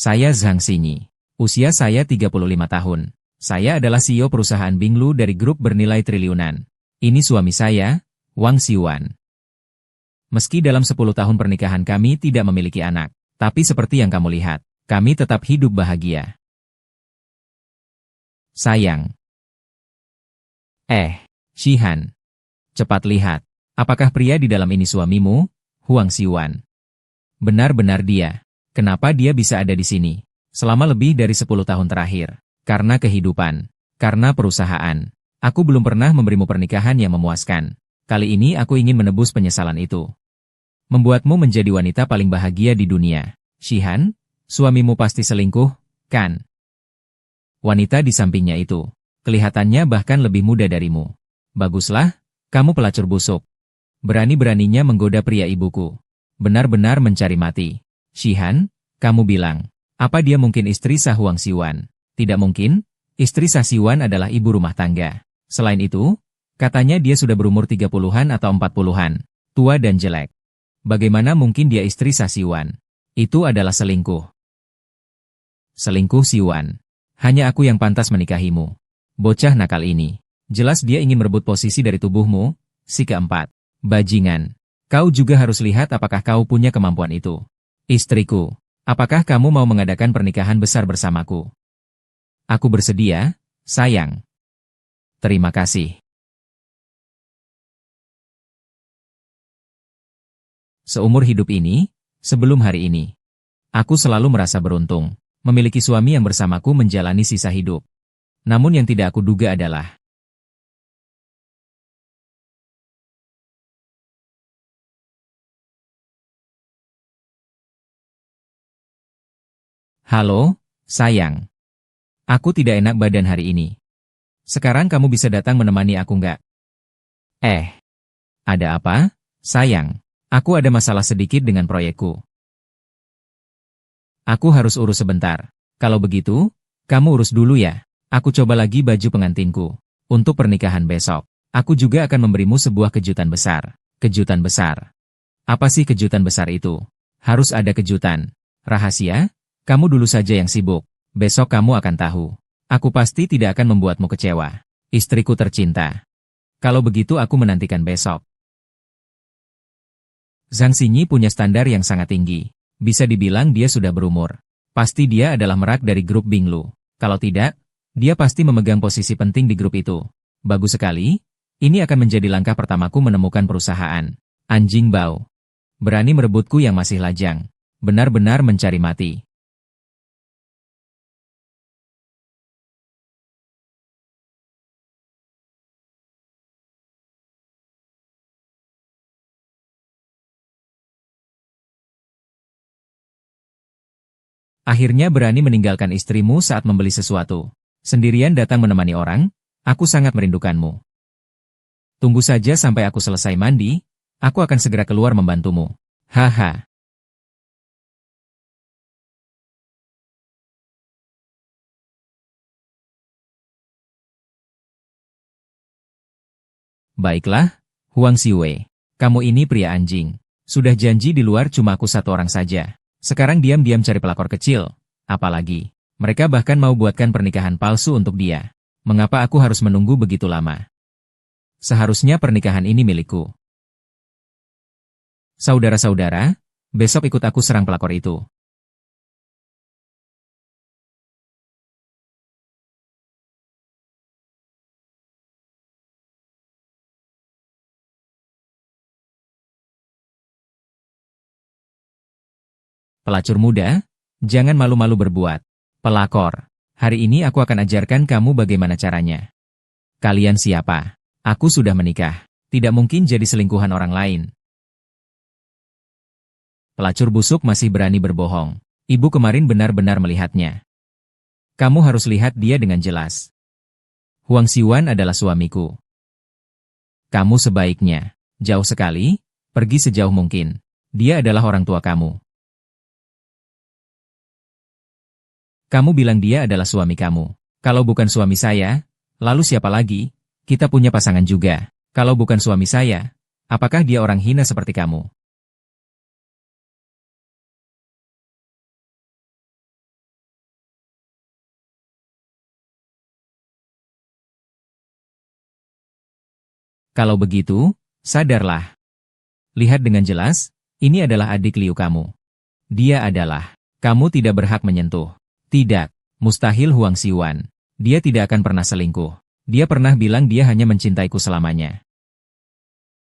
Saya Zhang Xinyi. Usia saya 35 tahun. Saya adalah CEO perusahaan Binglu dari grup bernilai triliunan. Ini suami saya, Wang Xiuan. Meski dalam 10 tahun pernikahan kami tidak memiliki anak, tapi seperti yang kamu lihat, kami tetap hidup bahagia. Sayang. Xihan. Cepat lihat. Apakah pria di dalam ini suamimu, Huang Xiuan? Benar-benar dia. Kenapa dia bisa ada di sini? Selama lebih dari 10 tahun terakhir. Karena kehidupan. Karena perusahaan. Aku belum pernah memberimu pernikahan yang memuaskan. Kali ini aku ingin menebus penyesalan itu. Membuatmu menjadi wanita paling bahagia di dunia. Xihan, suamimu pasti selingkuh, kan? Wanita di sampingnya itu. Kelihatannya bahkan lebih muda darimu. Baguslah, kamu pelacur busuk. Berani-beraninya menggoda pria ibuku. Benar-benar mencari mati. Xihan, kamu bilang, apa dia mungkin istri sah Huang Xiuan? Tidak mungkin, istri sah Xiuan adalah ibu rumah tangga. Selain itu, katanya dia sudah berumur 30-an atau 40-an, tua dan jelek. Bagaimana mungkin dia istri sah Xiuan? Itu adalah selingkuh. Selingkuh Xiuan. Hanya aku yang pantas menikahimu. Bocah nakal ini. Jelas dia ingin merebut posisi dari tubuhmu. Si keempat. Bajingan. Kau juga harus lihat apakah kau punya kemampuan itu. Istriku, apakah kamu mau mengadakan pernikahan besar bersamaku? Aku bersedia, sayang. Terima kasih. Seumur hidup ini, sebelum hari ini, aku selalu merasa beruntung, memiliki suami yang bersamaku menjalani sisa hidup. Namun yang tidak aku duga adalah, halo, sayang. Aku tidak enak badan hari ini. Sekarang kamu bisa datang menemani aku nggak? Ada apa, sayang? Aku ada masalah sedikit dengan proyekku. Aku harus urus sebentar. Kalau begitu, kamu urus dulu ya. Aku coba lagi baju pengantinku. Untuk pernikahan besok, aku juga akan memberimu sebuah kejutan besar. Kejutan besar. Apa sih kejutan besar itu? Harus ada kejutan. Rahasia? Kamu dulu saja yang sibuk. Besok kamu akan tahu. Aku pasti tidak akan membuatmu kecewa. Istriku tercinta. Kalau begitu aku menantikan besok. Zhang Xinyi punya standar yang sangat tinggi. Bisa dibilang dia sudah berumur. Pasti dia adalah merak dari grup Binglu. Kalau tidak, dia pasti memegang posisi penting di grup itu. Bagus sekali. Ini akan menjadi langkah pertamaku menemukan perusahaan. Anjing bau. Berani merebutku yang masih lajang. Benar-benar mencari mati. Akhirnya berani meninggalkan istrimu saat membeli sesuatu. Sendirian datang menemani orang, aku sangat merindukanmu. Tunggu saja sampai aku selesai mandi, aku akan segera keluar membantumu. Haha. Baiklah, Huang Xiwei. Kamu ini pria anjing. Sudah janji di luar cuma aku satu orang saja. Sekarang diam-diam cari pelakor kecil. Apalagi, mereka bahkan mau buatkan pernikahan palsu untuk dia. Mengapa aku harus menunggu begitu lama? Seharusnya pernikahan ini milikku. Saudara-saudara, besok ikut aku serang pelakor itu. Pelacur muda, jangan malu-malu berbuat. Pelakor, hari ini aku akan ajarkan kamu bagaimana caranya. Kalian siapa? Aku sudah menikah. Tidak mungkin jadi selingkuhan orang lain. Pelacur busuk masih berani berbohong. Ibu kemarin benar-benar melihatnya. Kamu harus lihat dia dengan jelas. Huang Xiuan adalah suamiku. Kamu sebaiknya, jauh sekali, pergi sejauh mungkin. Dia adalah orang tua kamu. Kamu bilang dia adalah suami kamu. Kalau bukan suami saya, lalu siapa lagi? Kita punya pasangan juga. Kalau bukan suami saya, apakah dia orang hina seperti kamu? Kalau begitu, sadarlah. Lihat dengan jelas, ini adalah adik Liu kamu. Dia adalah, kamu tidak berhak menyentuh. Tidak, mustahil Huang Xiwan. Dia tidak akan pernah selingkuh. Dia pernah bilang dia hanya mencintaiku selamanya.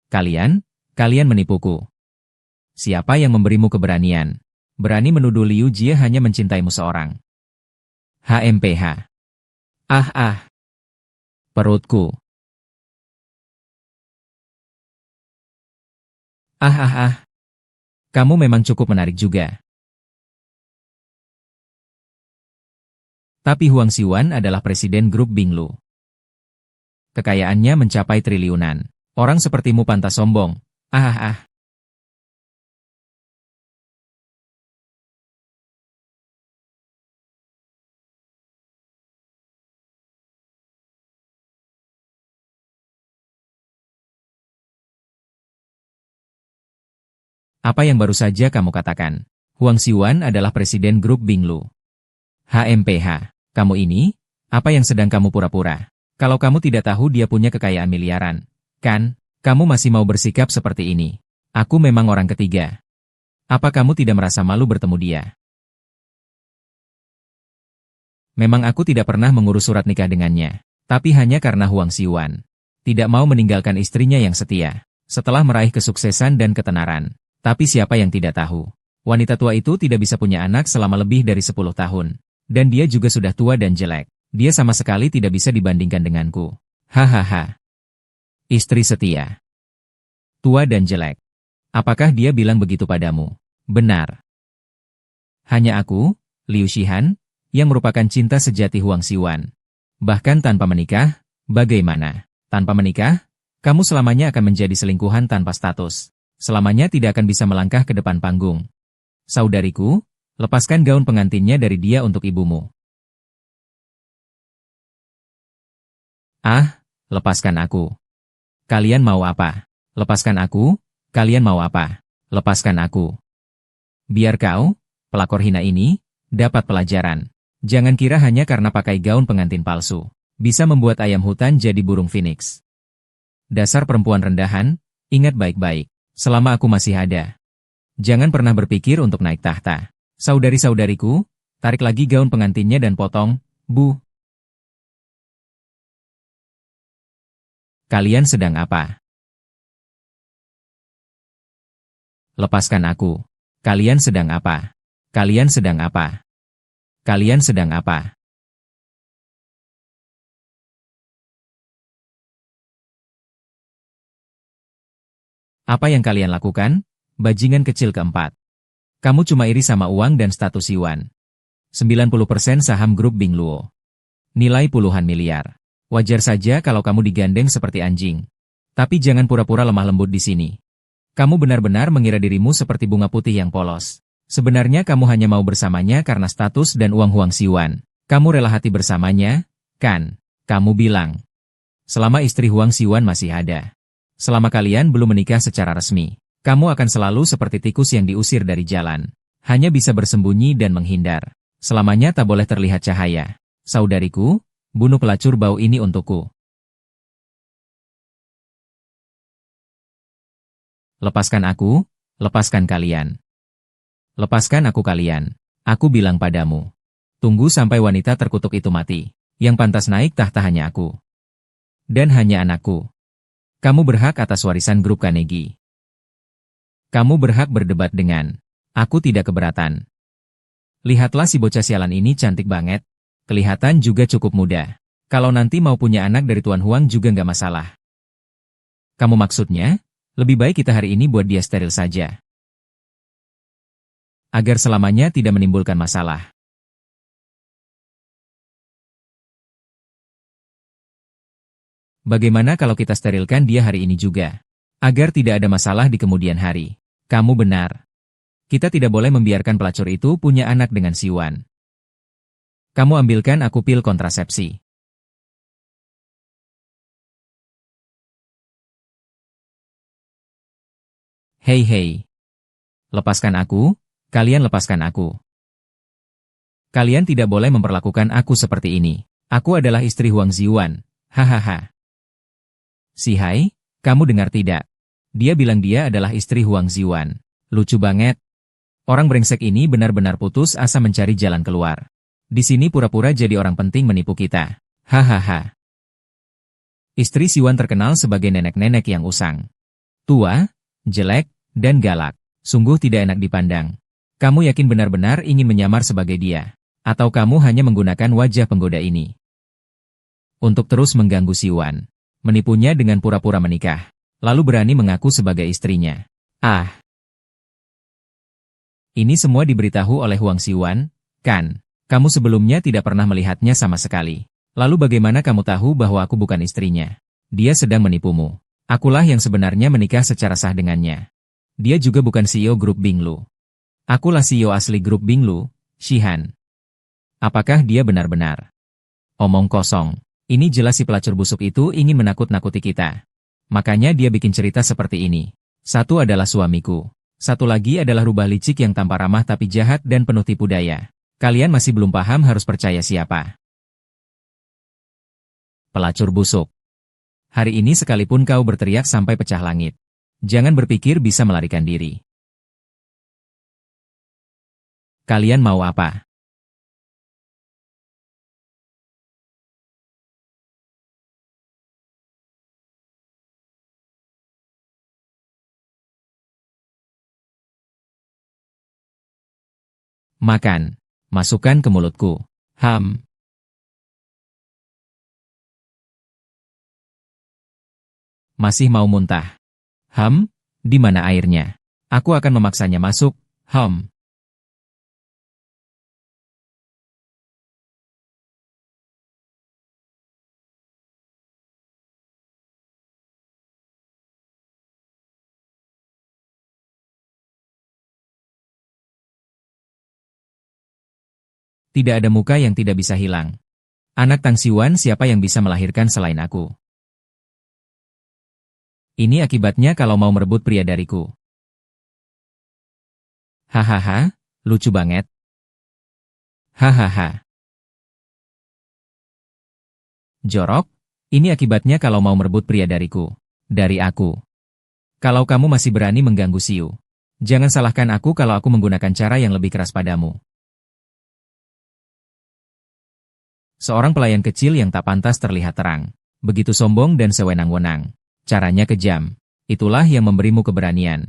Kalian menipuku. Siapa yang memberimu keberanian? Berani menuduh Liu Jie hanya mencintaimu seorang. HMPH. Perutku. Kamu memang cukup menarik juga. Tapi Huang Xiwan adalah presiden grup Binglu. Kekayaannya mencapai triliunan. Orang sepertimu pantas sombong. Apa yang baru saja kamu katakan? Huang Xiwan adalah presiden grup Binglu. HMPH. Kamu ini? Apa yang sedang kamu pura-pura? Kalau kamu tidak tahu dia punya kekayaan miliaran, kan? Kamu masih mau bersikap seperti ini. Aku memang orang ketiga. Apa kamu tidak merasa malu bertemu dia? Memang aku tidak pernah mengurus surat nikah dengannya. Tapi hanya karena Huang Xiwan tidak mau meninggalkan istrinya yang setia. Setelah meraih kesuksesan dan ketenaran. Tapi siapa yang tidak tahu? Wanita tua itu tidak bisa punya anak selama lebih dari 10 tahun. Dan dia juga sudah tua dan jelek. Dia sama sekali tidak bisa dibandingkan denganku. Hahaha. Istri setia. Tua dan jelek. Apakah dia bilang begitu padamu? Benar. Hanya aku, Liu Shihan, yang merupakan cinta sejati Huang Xiwan. Bahkan tanpa menikah, bagaimana? Tanpa menikah, kamu selamanya akan menjadi selingkuhan tanpa status. Selamanya tidak akan bisa melangkah ke depan panggung. Saudariku, lepaskan gaun pengantinnya dari dia untuk ibumu. Lepaskan aku. Kalian mau apa? Lepaskan aku, kalian mau apa? Lepaskan aku. Biar kau, pelakor hina ini, dapat pelajaran. Jangan kira hanya karena pakai gaun pengantin palsu, bisa membuat ayam hutan jadi burung phoenix. Dasar perempuan rendahan, ingat baik-baik. Selama aku masih ada. Jangan pernah berpikir untuk naik tahta. Saudari-saudariku, tarik lagi gaun pengantinnya dan potong, Bu. Kalian sedang apa? Lepaskan aku. Kalian sedang apa? Kalian sedang apa? Kalian sedang apa? Apa yang kalian lakukan? Bajingan kecil keempat. Kamu cuma iri sama uang dan status Xiwan. 90% saham grup Bingluo. Nilai puluhan miliar. Wajar saja kalau kamu digandeng seperti anjing. Tapi jangan pura-pura lemah lembut di sini. Kamu benar-benar mengira dirimu seperti bunga putih yang polos. Sebenarnya kamu hanya mau bersamanya karena status dan uang Huang Xiwan. Kamu rela hati bersamanya, kan? Kamu bilang. Selama istri Huang Xiwan masih ada. Selama kalian belum menikah secara resmi, kamu akan selalu seperti tikus yang diusir dari jalan. Hanya bisa bersembunyi dan menghindar. Selamanya tak boleh terlihat cahaya. Saudariku, bunuh pelacur bau ini untukku. Lepaskan aku, lepaskan kalian. Lepaskan aku kalian. Aku bilang padamu. Tunggu sampai wanita terkutuk itu mati. Yang pantas naik tahta hanya aku. Dan hanya anakku. Kamu berhak atas warisan grup Carnegie. Kamu berhak berdebat dengan. Aku tidak keberatan. Lihatlah si bocah sialan ini cantik banget. Kelihatan juga cukup muda. Kalau nanti mau punya anak dari Tuan Huang juga nggak masalah. Kamu maksudnya? Lebih baik kita hari ini buat dia steril saja. Agar selamanya tidak menimbulkan masalah. Bagaimana kalau kita sterilkan dia hari ini juga? Agar tidak ada masalah di kemudian hari. Kamu benar. Kita tidak boleh membiarkan pelacur itu punya anak dengan Xiwan. Kamu ambilkan aku pil kontrasepsi. Hei. Lepaskan aku, kalian lepaskan aku. Kalian tidak boleh memperlakukan aku seperti ini. Aku adalah istri Huang Xiwan. Hahaha. Si Hai, Kamu dengar tidak? Dia bilang dia adalah istri Huang Ziwan. Lucu banget. Orang brengsek ini benar-benar putus asa mencari jalan keluar. Di sini pura-pura jadi orang penting menipu kita. Hahaha. Istri Siwan terkenal sebagai nenek-nenek yang usang. Tua, jelek, dan galak. Sungguh tidak enak dipandang. Kamu yakin benar-benar ingin menyamar sebagai dia? Atau kamu hanya menggunakan wajah penggoda ini untuk terus mengganggu Siwan, menipunya dengan pura-pura menikah, lalu berani mengaku sebagai istrinya? Ah, ini semua diberitahu oleh Huang Siwan, kan? Kamu sebelumnya tidak pernah melihatnya sama sekali. Lalu bagaimana kamu tahu bahwa aku bukan istrinya? Dia sedang menipumu. Akulah yang sebenarnya menikah secara sah dengannya. Dia juga bukan CEO grup Binglu. Akulah CEO asli grup Binglu, Shihan. Apakah dia benar-benar? Omong kosong. Ini jelas si pelacur busuk itu ingin menakut-nakuti kita. Makanya dia bikin cerita seperti ini. Satu adalah suamiku. Satu lagi adalah rubah licik yang tanpa ramah tapi jahat dan penuh tipu daya. Kalian masih belum paham harus percaya siapa? Pelacur busuk. Hari ini sekalipun kau berteriak sampai pecah langit, jangan berpikir bisa melarikan diri. Kalian mau apa? Makan. Masukkan ke mulutku. Ham. Masih mau muntah? Ham? Di mana airnya? Aku akan memaksanya masuk. Ham. Tidak ada muka yang tidak bisa hilang. Anak Tang Siwan siapa yang bisa melahirkan selain aku? Ini akibatnya kalau mau merebut pria dariku. Hahaha, lucu banget. Hahaha. Jorok, ini akibatnya kalau mau merebut pria dariku. Dari aku. Kalau kamu masih berani mengganggu Siu, jangan salahkan aku kalau aku menggunakan cara yang lebih keras padamu. Seorang pelayan kecil yang tak pantas terlihat terang. Begitu sombong dan sewenang-wenang. Caranya kejam. Itulah yang memberimu keberanian.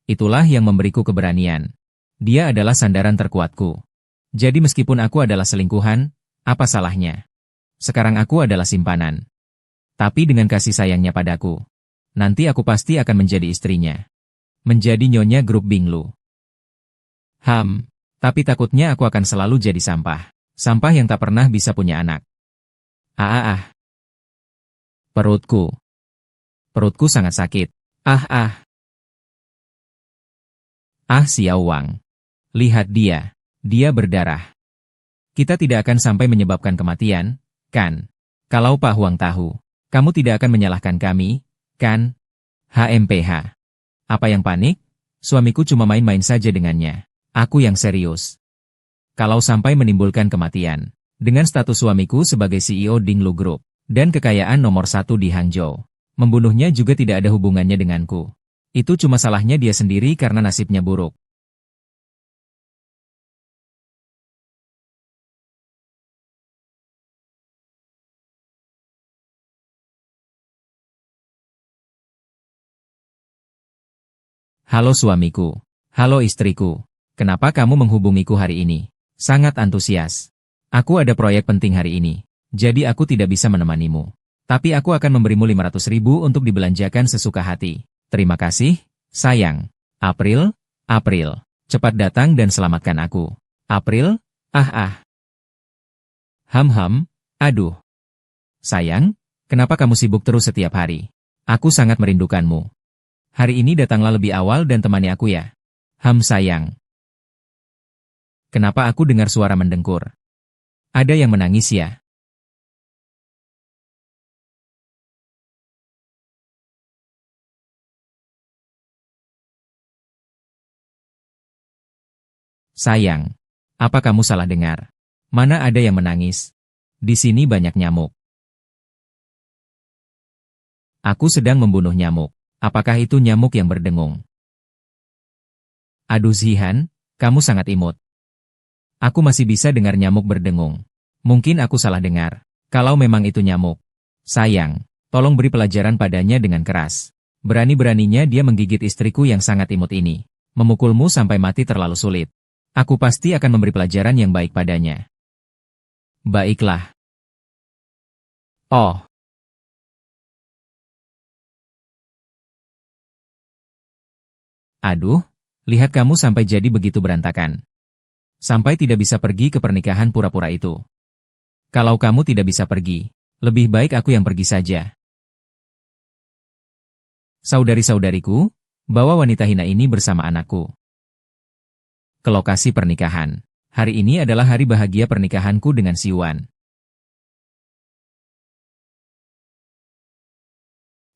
Itulah yang memberiku keberanian. Dia adalah sandaran terkuatku. Jadi meskipun aku adalah selingkuhan, apa salahnya? Sekarang aku adalah simpanan. Tapi dengan kasih sayangnya padaku, nanti aku pasti akan menjadi istrinya. Menjadi nyonya grup Binglu. Tapi takutnya aku akan selalu jadi sampah. Sampah yang tak pernah bisa punya anak. Perutku. Perutku sangat sakit. Xiao Wang. Lihat dia. Dia berdarah. Kita tidak akan sampai menyebabkan kematian, kan? Kalau Pak Huang tahu, kamu tidak akan menyalahkan kami, kan? HMPH. Apa yang panik? Suamiku cuma main-main saja dengannya. Aku yang serius. Kalau sampai menimbulkan kematian, dengan status suamiku sebagai CEO Dinglu Group, dan kekayaan nomor 1 di Hangzhou, membunuhnya juga tidak ada hubungannya denganku. Itu cuma salahnya dia sendiri karena nasibnya buruk. Halo suamiku. Halo istriku. Kenapa kamu menghubungiku hari ini? Sangat antusias. Aku ada proyek penting hari ini, jadi aku tidak bisa menemanimu. Tapi aku akan memberimu 500.000 untuk dibelanjakan sesuka hati. Terima kasih, sayang. April, cepat datang dan selamatkan aku. April, aduh. Sayang, kenapa kamu sibuk terus setiap hari? Aku sangat merindukanmu. Hari ini datanglah lebih awal dan temani aku ya. Sayang. Kenapa aku dengar suara mendengkur? Ada yang menangis ya? Sayang, apa kamu salah dengar? Mana ada yang menangis? Di sini banyak nyamuk. Aku sedang membunuh nyamuk. Apakah itu nyamuk yang berdengung? Aduh Zihan, kamu sangat imut. Aku masih bisa dengar nyamuk berdengung. Mungkin aku salah dengar. Kalau memang itu nyamuk. Sayang, tolong beri pelajaran padanya dengan keras. Berani-beraninya dia menggigit istriku yang sangat imut ini. Memukulmu sampai mati terlalu sulit. Aku pasti akan memberi pelajaran yang baik padanya. Baiklah. Oh. Aduh, lihat kamu sampai jadi begitu berantakan. Sampai tidak bisa pergi ke pernikahan pura-pura itu. Kalau kamu tidak bisa pergi, lebih baik aku yang pergi saja. Saudari-saudariku, bawa wanita hina ini bersama anakku ke lokasi pernikahan. Hari ini adalah hari bahagia pernikahanku dengan Siwan.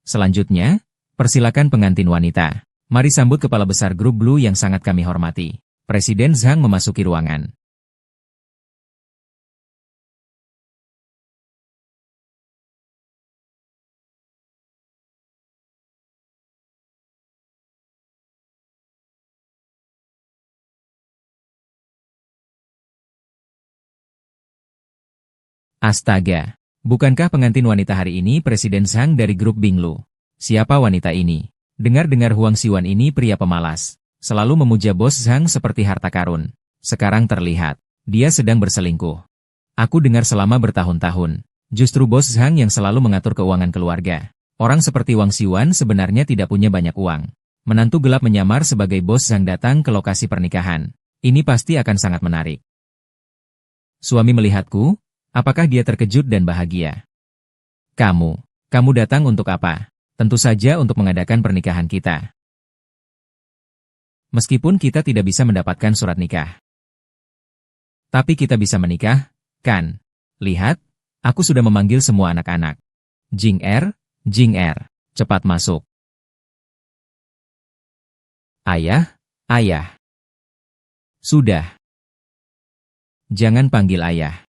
Selanjutnya, persilakan pengantin wanita. Mari sambut Kepala Besar Grup Blue yang sangat kami hormati. Presiden Zhang memasuki ruangan. Astaga, bukankah pengantin wanita hari ini Presiden Zhang dari grup Binglu? Siapa wanita ini? Dengar-dengar Huang Siwan ini pria pemalas. Selalu memuja bos Zhang seperti harta karun. Sekarang terlihat, dia sedang berselingkuh. Aku dengar selama bertahun-tahun. Justru bos Zhang yang selalu mengatur keuangan keluarga. Orang seperti Wang Siwan sebenarnya tidak punya banyak uang. Menantu gelap menyamar sebagai bos Zhang datang ke lokasi pernikahan. Ini pasti akan sangat menarik. Suami melihatku. Apakah dia terkejut dan bahagia? Kamu datang untuk apa? Tentu saja untuk mengadakan pernikahan kita. Meskipun kita tidak bisa mendapatkan surat nikah. Tapi kita bisa menikah, kan? Lihat, aku sudah memanggil semua anak-anak. Jing Er, cepat masuk. Ayah, ayah. Sudah. Jangan panggil ayah.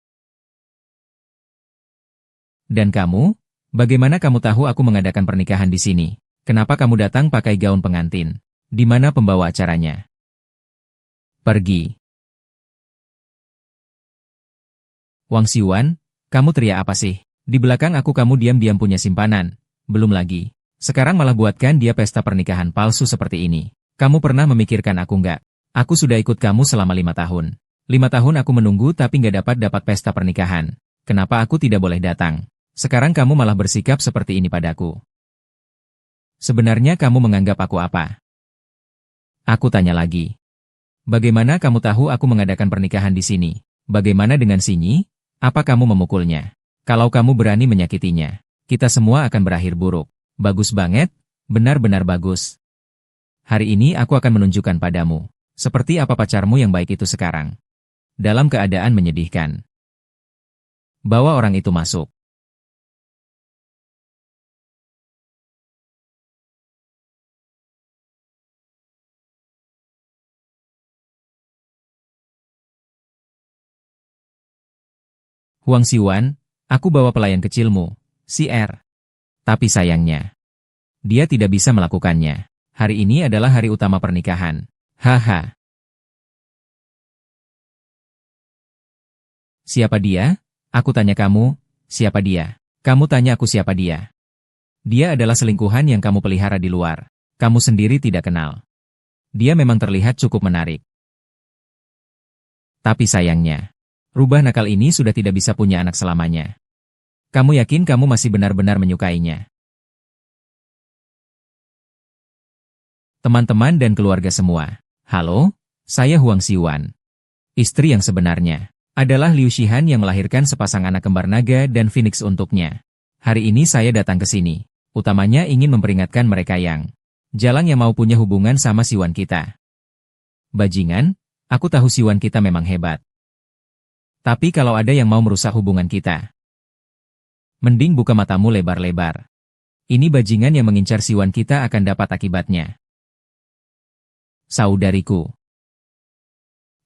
Dan kamu? Bagaimana kamu tahu aku mengadakan pernikahan di sini? Kenapa kamu datang pakai gaun pengantin? Di mana pembawa acaranya? Pergi. Wang Siwan, kamu teriak apa sih? Di belakang aku kamu diam-diam punya simpanan. Belum lagi. Sekarang malah buatkan dia pesta pernikahan palsu seperti ini. Kamu pernah memikirkan aku nggak? Aku sudah ikut kamu selama 5 tahun. 5 tahun aku menunggu tapi nggak dapat pesta pernikahan. Kenapa aku tidak boleh datang? Sekarang kamu malah bersikap seperti ini padaku. Sebenarnya kamu menganggap aku apa? Aku tanya lagi. Bagaimana kamu tahu aku mengadakan pernikahan di sini? Bagaimana dengan Sinyi? Apa kamu memukulnya? Kalau kamu berani menyakitinya, kita semua akan berakhir buruk. Bagus banget, benar-benar bagus. Hari ini aku akan menunjukkan padamu, seperti apa pacarmu yang baik itu sekarang. Dalam keadaan menyedihkan. Bawa orang itu masuk. Huang Siwan, aku bawa pelayan kecilmu, si Er. Tapi sayangnya, dia tidak bisa melakukannya. Hari ini adalah hari utama pernikahan. Haha. Siapa dia? Aku tanya kamu, siapa dia? Kamu tanya aku siapa dia? Dia adalah selingkuhan yang kamu pelihara di luar. Kamu sendiri tidak kenal. Dia memang terlihat cukup menarik. Tapi sayangnya, rubah nakal ini sudah tidak bisa punya anak selamanya. Kamu yakin kamu masih benar-benar menyukainya? Teman-teman dan keluarga semua. Halo, saya Huang Siwan. Istri yang sebenarnya adalah Liu Shihan yang melahirkan sepasang anak kembar naga dan Phoenix untuknya. Hari ini saya datang ke sini, utamanya ingin memperingatkan mereka yang jalang yang mau punya hubungan sama Siwan kita. Bajingan, aku tahu Siwan kita memang hebat. Tapi kalau ada yang mau merusak hubungan kita, mending buka matamu lebar-lebar. Ini bajingan yang mengincar Siwan kita akan dapat akibatnya. Saudariku,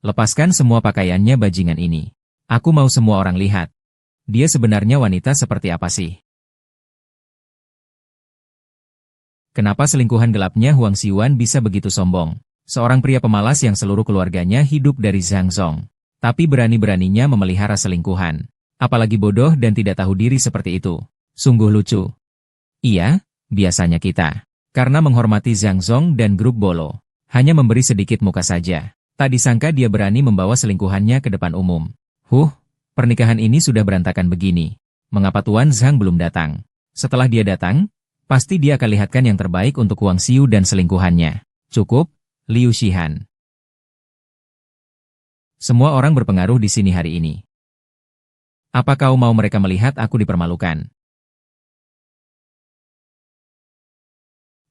lepaskan semua pakaiannya bajingan ini. Aku mau semua orang lihat. Dia sebenarnya wanita seperti apa sih? Kenapa selingkuhan gelapnya Huang Xiuan bisa begitu sombong? Seorang pria pemalas yang seluruh keluarganya hidup dari Zhang Zong. Tapi berani-beraninya memelihara selingkuhan. Apalagi bodoh dan tidak tahu diri seperti itu. Sungguh lucu. Iya, biasanya kita. Karena menghormati Zhang Zong dan grup Bolo. Hanya memberi sedikit muka saja. Tak disangka dia berani membawa selingkuhannya ke depan umum. Pernikahan ini sudah berantakan begini. Mengapa Tuan Zhang belum datang? Setelah dia datang, pasti dia akan lihatkan yang terbaik untuk Huang Xiu dan selingkuhannya. Cukup, Liu Shihan. Semua orang berpengaruh di sini hari ini. Apa kau mau mereka melihat aku dipermalukan?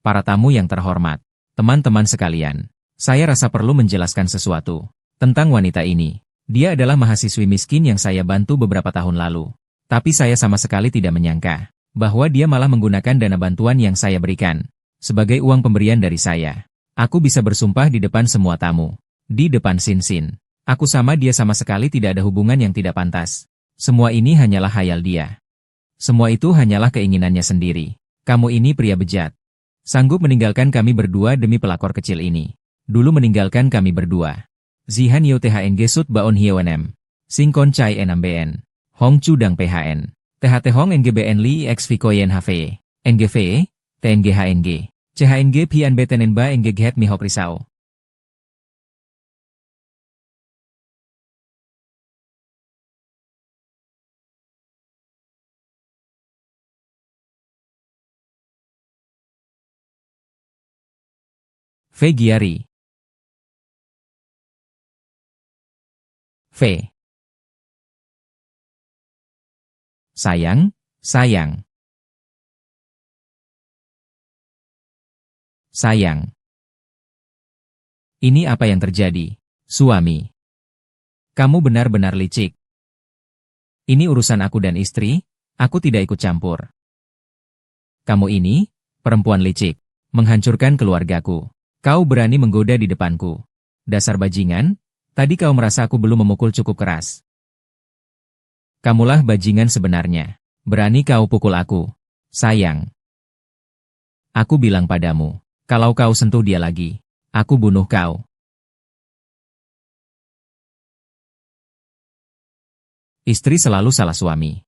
Para tamu yang terhormat, teman-teman sekalian, saya rasa perlu menjelaskan sesuatu tentang wanita ini. Dia adalah mahasiswi miskin yang saya bantu beberapa tahun lalu. Tapi saya sama sekali tidak menyangka bahwa dia malah menggunakan dana bantuan yang saya berikan sebagai uang pemberian dari saya. Aku bisa bersumpah di depan semua tamu, di depan Sin. Aku sama dia sama sekali tidak ada hubungan yang tidak pantas. Semua ini hanyalah khayal dia. Semua itu hanyalah keinginannya sendiri. Kamu ini pria bejat. Sanggup meninggalkan kami berdua demi pelakor kecil ini. Dulu meninggalkan kami berdua. Zihan Yo THNG Sut Baon Hiewanem. Singkon Chai Enambn. Hong Chu Dang PHN. THT Hong NGBN Li X Vikoyen HV. NGV, TNG HNG. CHNG Pian Betenenba NG Ghet Mihop Risau. V. Giari. V. Sayang. Ini apa yang terjadi, suami? Kamu benar-benar licik. Ini urusan aku dan istri, aku tidak ikut campur. Kamu ini, perempuan licik, menghancurkan keluargaku. Kau berani menggoda di depanku. Dasar bajingan, tadi kau merasa aku belum memukul cukup keras. Kamulah bajingan sebenarnya. Berani kau pukul aku. Sayang. Aku bilang padamu, kalau kau sentuh dia lagi, aku bunuh kau. Istri selalu salah suami.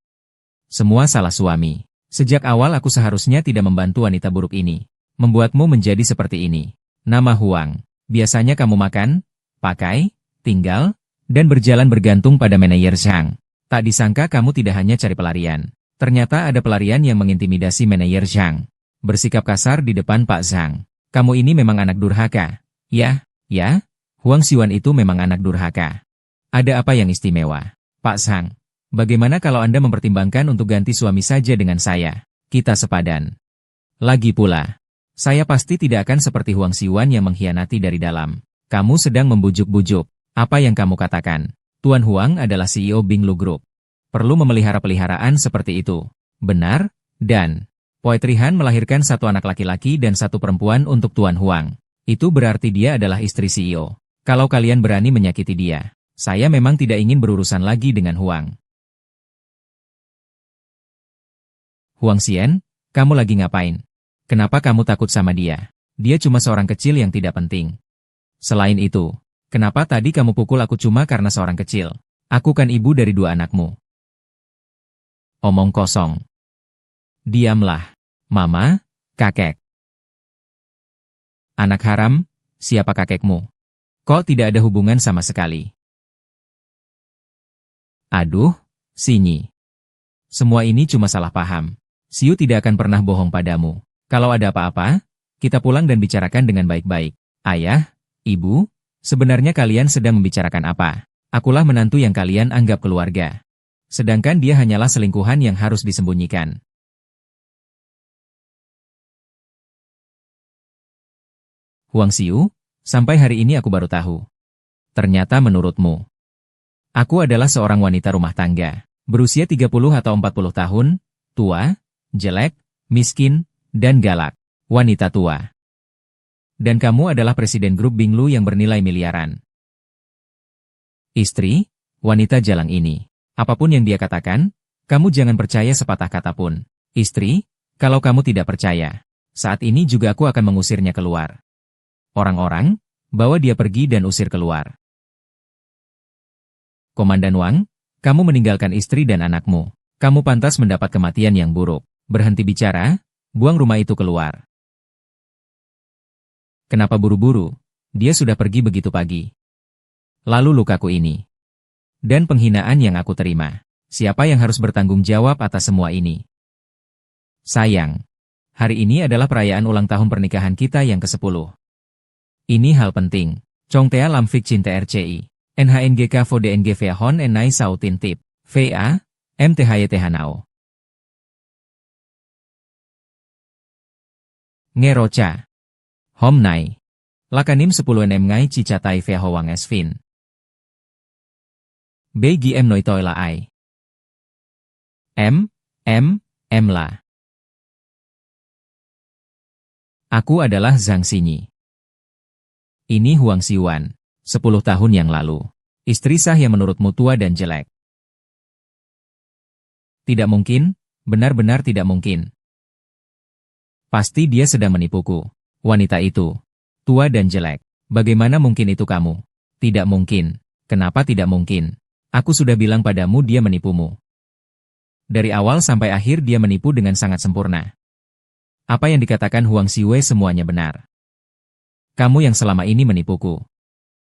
Semua salah suami. Sejak awal aku seharusnya tidak membantu wanita buruk ini. Membuatmu menjadi seperti ini. Nama Huang. Biasanya kamu makan, pakai, tinggal, dan berjalan bergantung pada manajer Zhang. Tak disangka kamu tidak hanya cari pelarian. Ternyata ada pelarian yang mengintimidasi manajer Zhang. Bersikap kasar di depan Pak Zhang. Kamu ini memang anak durhaka. Ya, Huang Xiuan itu memang anak durhaka. Ada apa yang istimewa? Pak Zhang, bagaimana kalau Anda mempertimbangkan untuk ganti suami saja dengan saya? Kita sepadan. Lagi pula, saya pasti tidak akan seperti Huang Xiuan yang mengkhianati dari dalam. Kamu sedang membujuk-bujuk. Apa yang kamu katakan? Tuan Huang adalah CEO Binglu Group. Perlu memelihara peliharaan seperti itu. Benar, dan Poetry Han melahirkan satu anak laki-laki dan satu perempuan untuk Tuan Huang. Itu berarti dia adalah istri CEO. Kalau kalian berani menyakiti dia, saya memang tidak ingin berurusan lagi dengan Huang. Huang Xian, kamu lagi ngapain? Kenapa kamu takut sama dia? Dia cuma seorang kecil yang tidak penting. Selain itu, kenapa tadi kamu pukul aku cuma karena seorang kecil? Aku kan ibu dari dua anakmu. Omong kosong. Diamlah, Mama, kakek. Anak haram, siapa kakekmu? Kok tidak ada hubungan sama sekali? Aduh, Sinyi. Semua ini cuma salah paham. Siu tidak akan pernah bohong padamu. Kalau ada apa-apa, kita pulang dan bicarakan dengan baik-baik. Ayah, Ibu, sebenarnya kalian sedang membicarakan apa? Akulah menantu yang kalian anggap keluarga. Sedangkan dia hanyalah selingkuhan yang harus disembunyikan. Huang Xiu, sampai hari ini aku baru tahu. Ternyata menurutmu, aku adalah seorang wanita rumah tangga, berusia 30 atau 40 tahun, tua, jelek, miskin, dan galak. Wanita tua. Dan kamu adalah presiden grup Binglu yang bernilai miliaran. Istri, wanita jalang ini. Apapun yang dia katakan, Kamu jangan percaya sepatah kata pun. Istri, kalau kamu tidak percaya, saat ini juga aku akan mengusirnya keluar. Orang-orang, bawa dia pergi dan usir keluar. Komandan Wang, kamu meninggalkan istri dan anakmu. Kamu pantas mendapat kematian yang buruk. Berhenti bicara, buang rumah itu keluar. Kenapa buru-buru? Dia sudah pergi begitu pagi. Lalu lukaku ini. Dan penghinaan yang aku terima. Siapa yang harus bertanggung jawab atas semua ini? Sayang, hari ini adalah perayaan ulang tahun pernikahan kita yang ke-10. Ini hal penting. Chongtea Lam Fik Cinta RCI. NHNGK VDNG Hon Nai Sautin Tip. VA, MTHYT Hanao. Ngeroca. Hom Nai. Lakanim 10 NM Ngai Cicatai Via Hoang Esvin. BGM Noitoila Ai. M La. Aku adalah Zhang Xinyi. Ini Huang Xiwan, 10 tahun yang lalu. Istri sah yang menurutmu tua dan jelek. Tidak mungkin, benar-benar tidak mungkin. Pasti dia sedang menipuku. Wanita itu, tua dan jelek. Bagaimana mungkin itu kamu? Tidak mungkin. Kenapa tidak mungkin? Aku sudah bilang padamu dia menipumu. Dari awal sampai akhir dia menipu dengan sangat sempurna. Apa yang dikatakan Huang Xiwei semuanya benar. Kamu yang selama ini menipuku.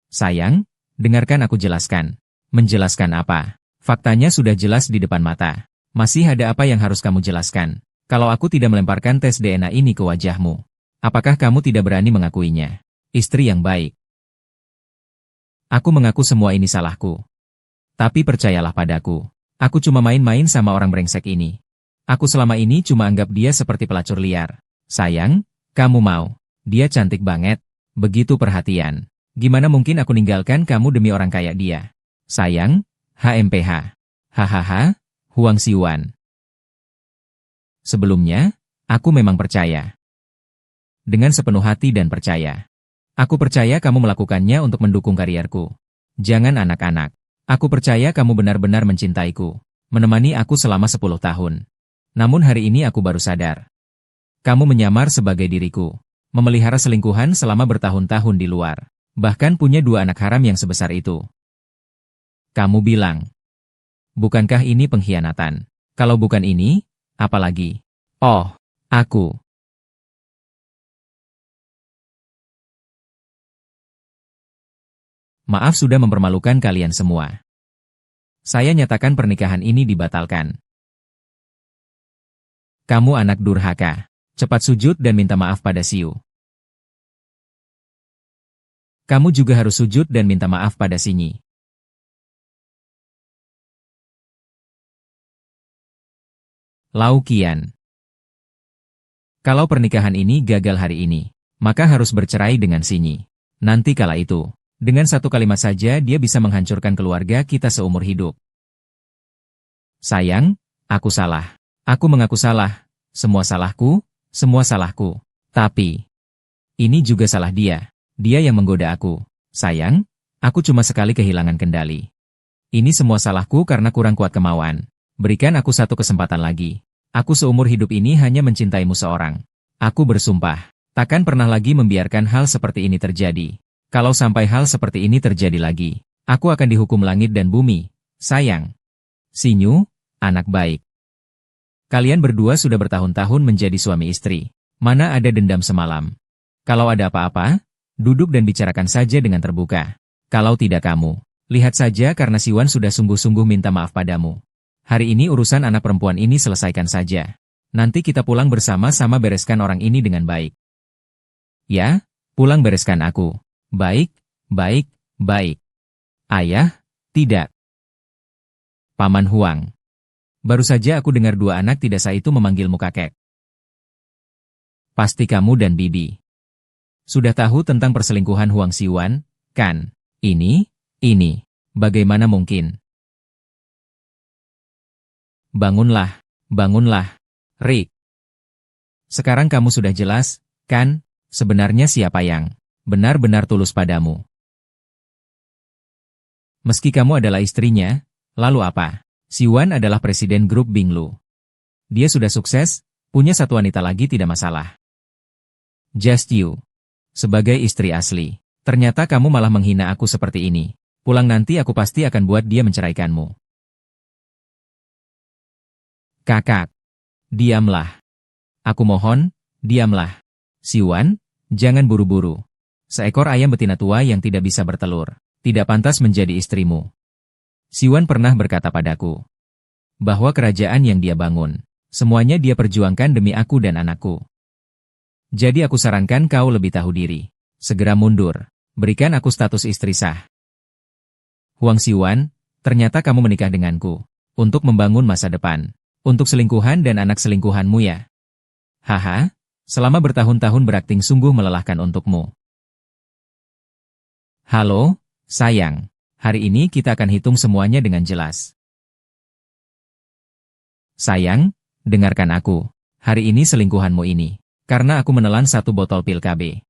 Sayang, dengarkan aku jelaskan. Menjelaskan apa? Faktanya sudah jelas di depan mata. Masih ada apa yang harus kamu jelaskan? Kalau aku tidak melemparkan tes DNA ini ke wajahmu, apakah kamu tidak berani mengakuinya? Istri yang baik. Aku mengaku semua ini salahku. Tapi percayalah padaku. Aku cuma main-main sama orang brengsek ini. Aku selama ini cuma anggap dia seperti pelacur liar. Sayang, kamu mau. Dia cantik banget. Begitu perhatian. Gimana mungkin aku ninggalkan kamu demi orang kayak dia? Sayang, HMPH. Hahaha, Huang Xiwan. Sebelumnya, aku memang percaya. Dengan sepenuh hati dan percaya. Aku percaya kamu melakukannya untuk mendukung karierku. Jangan anak-anak. Aku percaya kamu benar-benar mencintaiku, menemani aku selama 10 tahun. Namun hari ini aku baru sadar. Kamu menyamar sebagai diriku, memelihara selingkuhan selama bertahun-tahun di luar, bahkan punya 2 anak haram yang sebesar itu. Kamu bilang, bukankah ini pengkhianatan? Kalau bukan ini, apa lagi? Oh, aku. Maaf sudah mempermalukan kalian semua. Saya nyatakan pernikahan ini dibatalkan. Kamu anak durhaka. Cepat sujud dan minta maaf pada Siu. Kamu juga harus sujud dan minta maaf pada Xinyi. Lau Qian. Kalau pernikahan ini gagal hari ini, maka harus bercerai dengan Xinyi. Nanti kala itu, dengan satu kalimat saja dia bisa menghancurkan keluarga kita seumur hidup. Sayang, aku salah. Aku mengaku salah. Semua salahku, semua salahku. Tapi, ini juga salah dia. Dia yang menggoda aku. Sayang, aku cuma sekali kehilangan kendali. Ini semua salahku karena kurang kuat kemauan. Berikan aku satu kesempatan lagi. Aku seumur hidup ini hanya mencintaimu seorang. Aku bersumpah, takkan pernah lagi membiarkan hal seperti ini terjadi. Kalau sampai hal seperti ini terjadi lagi, aku akan dihukum langit dan bumi. Sayang. Xinyu, anak baik. Kalian berdua sudah bertahun-tahun menjadi suami istri. Mana ada dendam semalam? Kalau ada apa-apa, duduk dan bicarakan saja dengan terbuka. Kalau tidak kamu, lihat saja karena Siwan sudah sungguh-sungguh minta maaf padamu. Hari ini urusan anak perempuan ini selesaikan saja. Nanti kita pulang bersama-sama bereskan orang ini dengan baik. Ya, pulang bereskan aku. Baik, baik, baik. Ayah, tidak. Paman Huang. Baru saja aku dengar 2 anak tidak sah itu memanggilmu kakek. Pasti kamu dan Bibi sudah tahu tentang perselingkuhan Huang Xiwan, kan? Ini, bagaimana mungkin? Bangunlah, bangunlah, Rick. Sekarang kamu sudah jelas, kan? Sebenarnya siapa yang benar-benar tulus padamu. Meski kamu adalah istrinya, lalu apa? Siwan adalah presiden grup Binglu. Dia sudah sukses, punya satu wanita lagi tidak masalah. Just you. Sebagai istri asli. Ternyata kamu malah menghina aku seperti ini. Pulang nanti aku pasti akan buat dia menceraikanmu. Kakak. Diamlah. Aku mohon, diamlah. Siwan, jangan buru-buru. Seekor ayam betina tua yang tidak bisa bertelur, tidak pantas menjadi istrimu. Siwan pernah berkata padaku, bahwa kerajaan yang dia bangun, semuanya dia perjuangkan demi aku dan anakku. Jadi aku sarankan kau lebih tahu diri. Segera mundur, berikan aku status istri sah. Huang Siwan, ternyata kamu menikah denganku, untuk membangun masa depan, untuk selingkuhan dan anak selingkuhanmu ya. Haha, selama bertahun-tahun berakting sungguh melelahkan untukmu. Halo, sayang. Hari ini kita akan hitung semuanya dengan jelas. Sayang, dengarkan aku. Hari ini selingkuhanmu ini. Karena aku menelan 1 botol pil KB.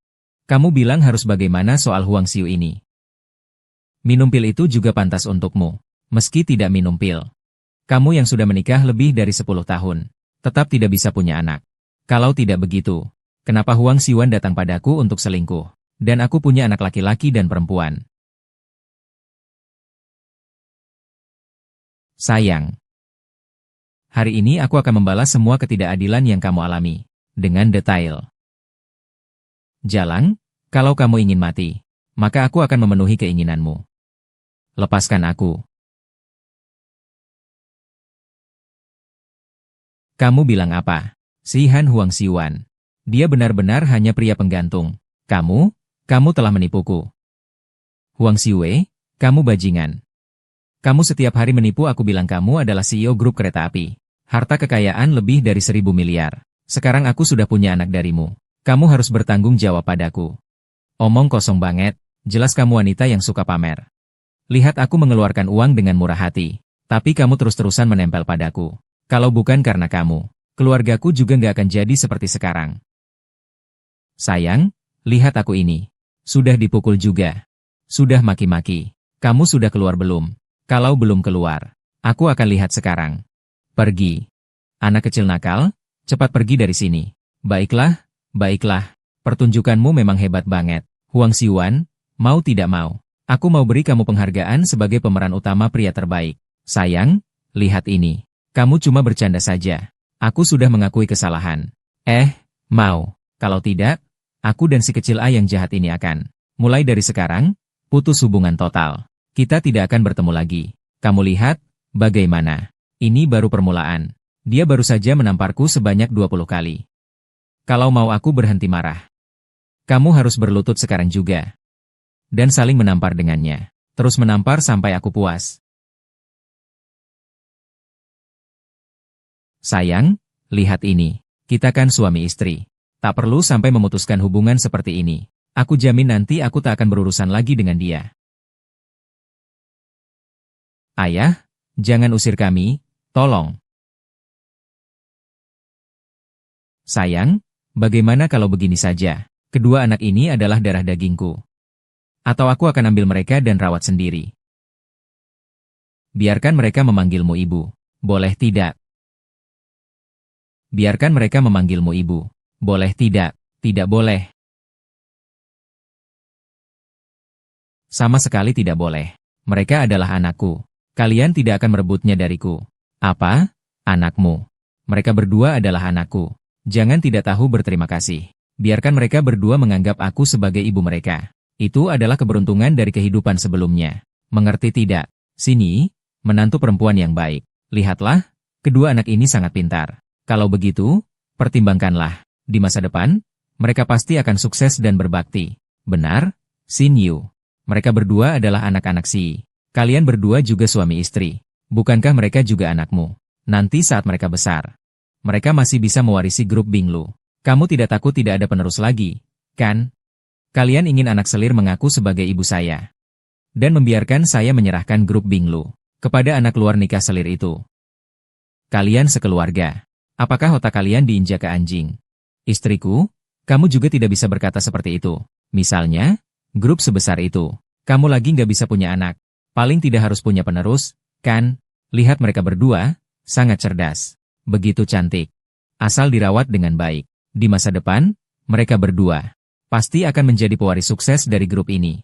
Kamu bilang harus bagaimana soal Huang Xiu ini? Minum pil itu juga pantas untukmu. Meski tidak minum pil. Kamu yang sudah menikah lebih dari 10 tahun. Tetap tidak bisa punya anak. Kalau tidak begitu, kenapa Huang Xiuan datang padaku untuk selingkuh? Dan aku punya anak laki-laki dan perempuan. Sayang. Hari ini aku akan membalas semua ketidakadilan yang kamu alami. Dengan detail. Jalang, kalau kamu ingin mati, maka aku akan memenuhi keinginanmu. Lepaskan aku. Kamu bilang apa? Si Han Huang Xiuan. Dia benar-benar hanya pria penggantung. Kamu telah menipuku. Huang Xiue, kamu bajingan. Kamu setiap hari menipu aku bilang kamu adalah CEO grup kereta api. Harta kekayaan lebih dari 1.000 miliar. Sekarang aku sudah punya anak darimu. Kamu harus bertanggung jawab padaku. Omong kosong banget, jelas kamu wanita yang suka pamer. Lihat aku mengeluarkan uang dengan murah hati. Tapi kamu terus-terusan menempel padaku. Kalau bukan karena kamu, keluargaku juga nggak akan jadi seperti sekarang. Sayang, lihat aku ini. Sudah dipukul juga. Sudah maki-maki. Kamu sudah keluar belum? Kalau belum keluar, aku akan lihat sekarang. Pergi. Anak kecil nakal, cepat pergi dari sini. Baiklah, baiklah. Pertunjukanmu memang hebat banget. Huang Xiuan, mau tidak mau. Aku mau beri kamu penghargaan sebagai pemeran utama pria terbaik. Sayang, lihat ini. Kamu cuma bercanda saja. Aku sudah mengakui kesalahan. Mau. Kalau tidak, aku dan si kecil A yang jahat ini akan. Mulai dari sekarang, putus hubungan total. Kita tidak akan bertemu lagi. Kamu lihat, bagaimana? Ini baru permulaan. Dia baru saja menamparku sebanyak 20 kali. Kalau mau aku berhenti marah, kamu harus berlutut sekarang juga. Dan saling menampar dengannya. Terus menampar sampai aku puas. Sayang, lihat ini. Kita kan suami istri. Tak perlu sampai memutuskan hubungan seperti ini. Aku jamin nanti aku tak akan berurusan lagi dengan dia. Ayah, jangan usir kami, tolong. Sayang, bagaimana kalau begini saja? Kedua anak ini adalah darah dagingku. Atau aku akan ambil mereka dan rawat sendiri. Biarkan mereka memanggilmu ibu. Boleh tidak? Biarkan mereka memanggilmu ibu. Boleh tidak? Tidak boleh. Sama sekali tidak boleh. Mereka adalah anakku. Kalian tidak akan merebutnya dariku. Apa? Anakmu. Mereka berdua adalah anakku. Jangan tidak tahu berterima kasih. Biarkan mereka berdua menganggap aku sebagai ibu mereka. Itu adalah keberuntungan dari kehidupan sebelumnya. Mengerti tidak? Sini, menantu perempuan yang baik. Lihatlah, kedua anak ini sangat pintar. Kalau begitu, pertimbangkanlah. Di masa depan, mereka pasti akan sukses dan berbakti. Benar, Xin Yu. Mereka berdua adalah anak-anak Si. Kalian berdua juga suami istri. Bukankah mereka juga anakmu? Nanti saat mereka besar, mereka masih bisa mewarisi grup Binglu. Kamu tidak takut tidak ada penerus lagi, kan? Kalian ingin anak selir mengaku sebagai ibu saya. Dan membiarkan saya menyerahkan grup Binglu kepada anak luar nikah selir itu. Kalian sekeluarga. Apakah otak kalian diinjak ke anjing? Istriku, kamu juga tidak bisa berkata seperti itu. Misalnya, grup sebesar itu, kamu lagi nggak bisa punya anak. Paling tidak harus punya penerus, kan? Lihat mereka berdua, sangat cerdas. Begitu cantik. Asal dirawat dengan baik. Di masa depan, mereka berdua pasti akan menjadi pewaris sukses dari grup ini.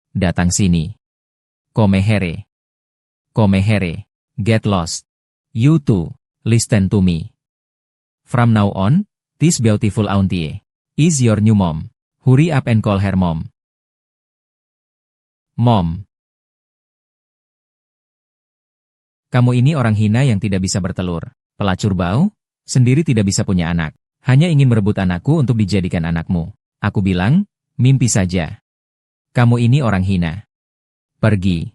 Datang sini. Komehere. Komehere. Get lost. You two, listen to me. From now on, this beautiful auntie is your new mom. Hurry up and call her mom. Mom. Kamu ini orang hina yang tidak bisa bertelur. Pelacur bau, sendiri tidak bisa punya anak. Hanya ingin merebut anakku untuk dijadikan anakmu. Aku bilang, mimpi saja. Kamu ini orang hina. Pergi.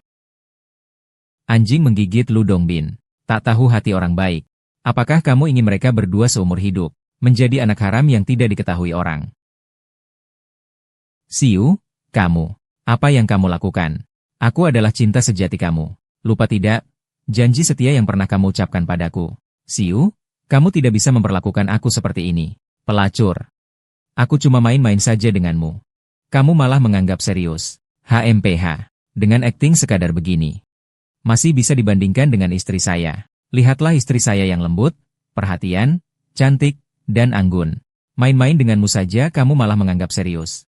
Anjing menggigit Lu Dongbin. Tak tahu hati orang baik. Apakah kamu ingin mereka berdua seumur hidup, menjadi anak haram yang tidak diketahui orang? Siu, kamu. Apa yang kamu lakukan? Aku adalah cinta sejati kamu. Lupa tidak? Janji setia yang pernah kamu ucapkan padaku. Siu, kamu tidak bisa memperlakukan aku seperti ini. Pelacur. Aku cuma main-main saja denganmu. Kamu malah menganggap serius. HMPH. Dengan akting sekadar begini. Masih bisa dibandingkan dengan istri saya. Lihatlah istri saya yang lembut, perhatian, cantik, dan anggun. Main-main denganmu saja kamu malah menganggap serius.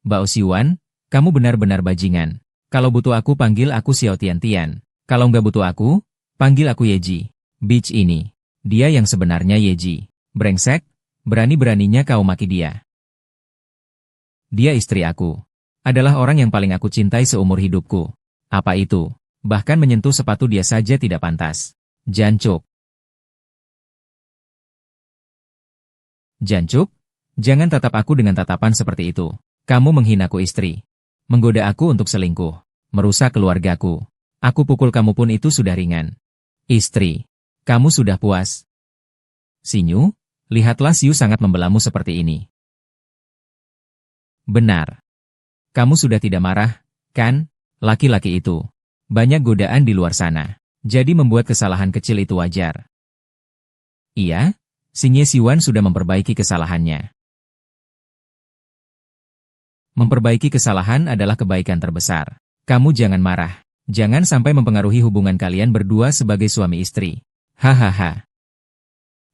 Bao Siwan, kamu benar-benar bajingan. Kalau butuh aku panggil aku Xiao Tian-Tian. Kalau nggak butuh aku, panggil aku Yeji. Bitch ini. Dia yang sebenarnya Yeji. Brengsek, berani-beraninya kau maki dia. Dia istri aku. Adalah orang yang paling aku cintai seumur hidupku. Apa itu? Bahkan menyentuh sepatu dia saja tidak pantas. Jancuk. Jancuk? Jangan tatap aku dengan tatapan seperti itu. Kamu menghinaku istri. Menggoda aku untuk selingkuh. Merusak keluargaku. Aku pukul kamu pun itu sudah ringan. Istri. Kamu sudah puas? Sinyu, lihatlah Siu sangat membelamu seperti ini. Benar. Kamu sudah tidak marah, kan? Laki-laki itu. Banyak godaan di luar sana. Jadi membuat kesalahan kecil itu wajar. Iya, Sinye Siwan sudah memperbaiki kesalahannya. Memperbaiki kesalahan adalah kebaikan terbesar. Kamu jangan marah. Jangan sampai mempengaruhi hubungan kalian berdua sebagai suami istri. Hahaha.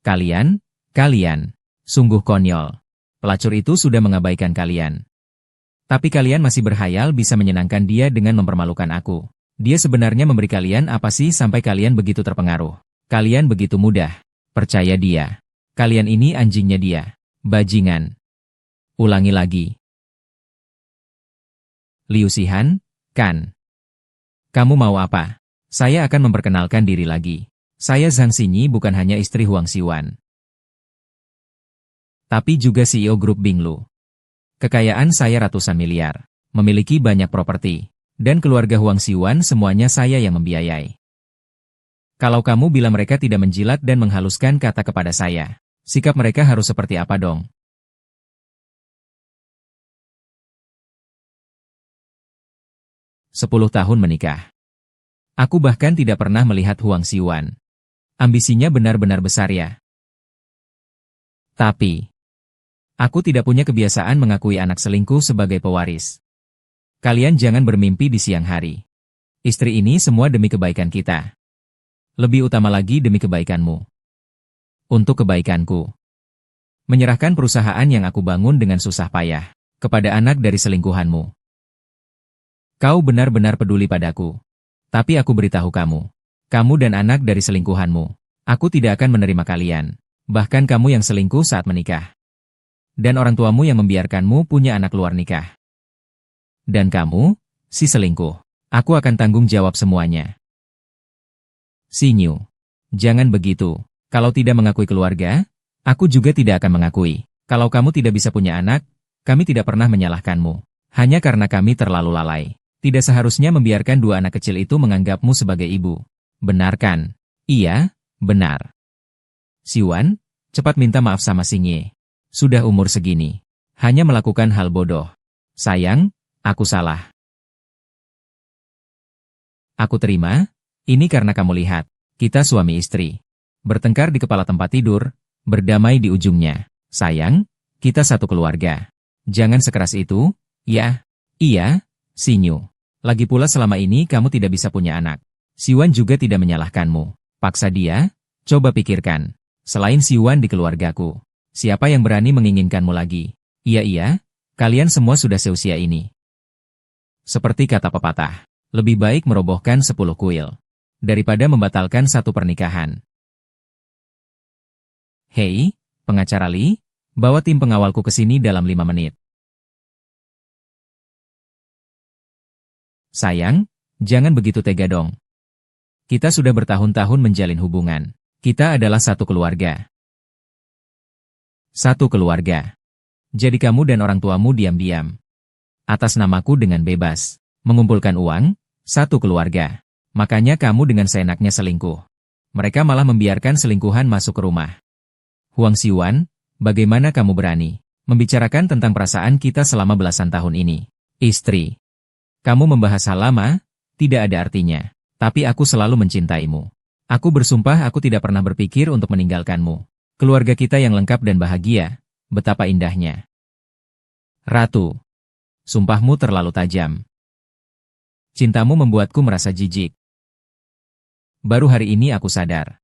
Kalian, sungguh konyol. Pelacur itu sudah mengabaikan kalian. Tapi kalian masih berhayal bisa menyenangkan dia dengan mempermalukan aku. Dia sebenarnya memberi kalian apa sih sampai kalian begitu terpengaruh? Kalian begitu mudah. Percaya dia. Kalian ini anjingnya dia. Bajingan. Ulangi lagi. Liu Sihan, kan? Kamu mau apa? Saya akan memperkenalkan diri lagi. Saya Zhang Xinyi bukan hanya istri Huang Siwan. Tapi juga CEO grup Binglu. Kekayaan saya ratusan miliar. Memiliki banyak properti. Dan keluarga Huang Siwan semuanya saya yang membiayai. Kalau kamu bilang mereka tidak menjilat dan menghaluskan kata kepada saya, sikap mereka harus seperti apa dong? Sepuluh tahun menikah. Aku bahkan tidak pernah melihat Huang Siwan. Ambisinya benar-benar besar ya. Tapi, aku tidak punya kebiasaan mengakui anak selingkuh sebagai pewaris. Kalian jangan bermimpi di siang hari. Istri ini semua demi kebaikan kita. Lebih utama lagi demi kebaikanmu. Untuk kebaikanku. Menyerahkan perusahaan yang aku bangun dengan susah payah kepada anak dari selingkuhanmu. Kau benar-benar peduli padaku. Tapi aku beritahu kamu. Kamu dan anak dari selingkuhanmu. Aku tidak akan menerima kalian. Bahkan kamu yang selingkuh saat menikah. Dan orang tuamu yang membiarkanmu punya anak luar nikah. Dan kamu, si selingkuh. Aku akan tanggung jawab semuanya. Sinyu. Jangan begitu. Kalau tidak mengakui keluarga, aku juga tidak akan mengakui. Kalau kamu tidak bisa punya anak, kami tidak pernah menyalahkanmu. Hanya karena kami terlalu lalai. Tidak seharusnya membiarkan dua anak kecil itu menganggapmu sebagai ibu. Benar kan? Iya, benar. Siwan, cepat minta maaf sama Sinye. Sudah umur segini. Hanya melakukan hal bodoh. Sayang, aku salah. Aku terima, ini karena kamu lihat. Kita suami istri. Bertengkar di kepala tempat tidur, berdamai di ujungnya. Sayang, kita satu keluarga. Jangan sekeras itu, ya? Iya, Sinyu. Lagi pula selama ini kamu tidak bisa punya anak. Siwan juga tidak menyalahkanmu. Paksa dia, coba pikirkan. Selain Siwan di keluargaku, siapa yang berani menginginkanmu lagi? Iya, kalian semua sudah seusia ini. Seperti kata pepatah, lebih baik merobohkan 10 kuil daripada membatalkan satu pernikahan. Hei, pengacara Lee, bawa tim pengawalku ke sini dalam 5 menit. Sayang, jangan begitu tega dong. Kita sudah bertahun-tahun menjalin hubungan. Kita adalah satu keluarga. Satu keluarga. Jadi kamu dan orang tuamu diam-diam atas namaku dengan bebas mengumpulkan uang, satu keluarga. Makanya kamu dengan seenaknya selingkuh. Mereka malah membiarkan selingkuhan masuk ke rumah. Huang Siwan, bagaimana kamu berani membicarakan tentang perasaan kita selama belasan tahun ini? Istri, kamu membahas hal lama, tidak ada artinya. Tapi aku selalu mencintaimu. Aku bersumpah aku tidak pernah berpikir untuk meninggalkanmu. Keluarga kita yang lengkap dan bahagia, betapa indahnya. Ratu, sumpahmu terlalu tajam. Cintamu membuatku merasa jijik. Baru hari ini aku sadar.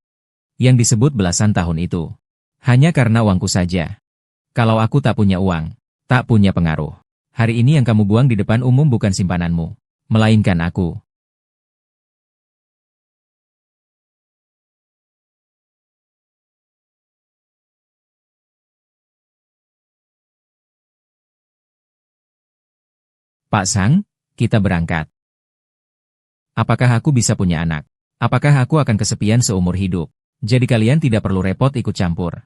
Yang disebut belasan tahun itu hanya karena uangku saja. Kalau aku tak punya uang, tak punya pengaruh. Hari ini yang kamu buang di depan umum bukan simpananmu, melainkan aku. Pak Sang, kita berangkat. Apakah aku bisa punya anak? Apakah aku akan kesepian seumur hidup? Jadi kalian tidak perlu repot ikut campur.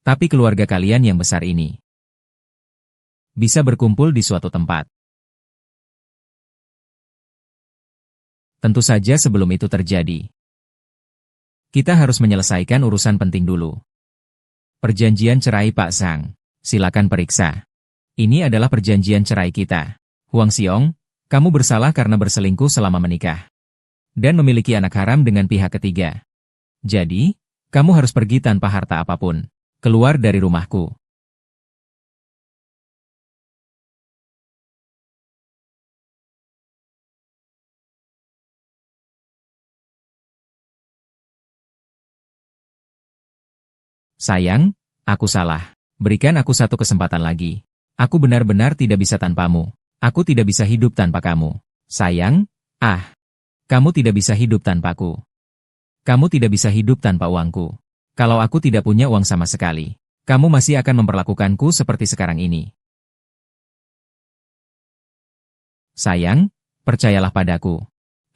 Tapi keluarga kalian yang besar ini bisa berkumpul di suatu tempat. Tentu saja sebelum itu terjadi, kita harus menyelesaikan urusan penting dulu. Perjanjian cerai Pak Sang. Silakan periksa. Ini adalah perjanjian cerai kita. Huang Xiong, kamu bersalah karena berselingkuh selama menikah dan memiliki anak haram dengan pihak ketiga. Jadi, kamu harus pergi tanpa harta apapun. Keluar dari rumahku. Sayang, aku salah. Berikan aku satu kesempatan lagi. Aku benar-benar tidak bisa tanpamu. Aku tidak bisa hidup tanpa kamu. Sayang, kamu tidak bisa hidup tanpaku. Kamu tidak bisa hidup tanpa uangku. Kalau aku tidak punya uang sama sekali, kamu masih akan memperlakukanku seperti sekarang ini. Sayang, percayalah padaku.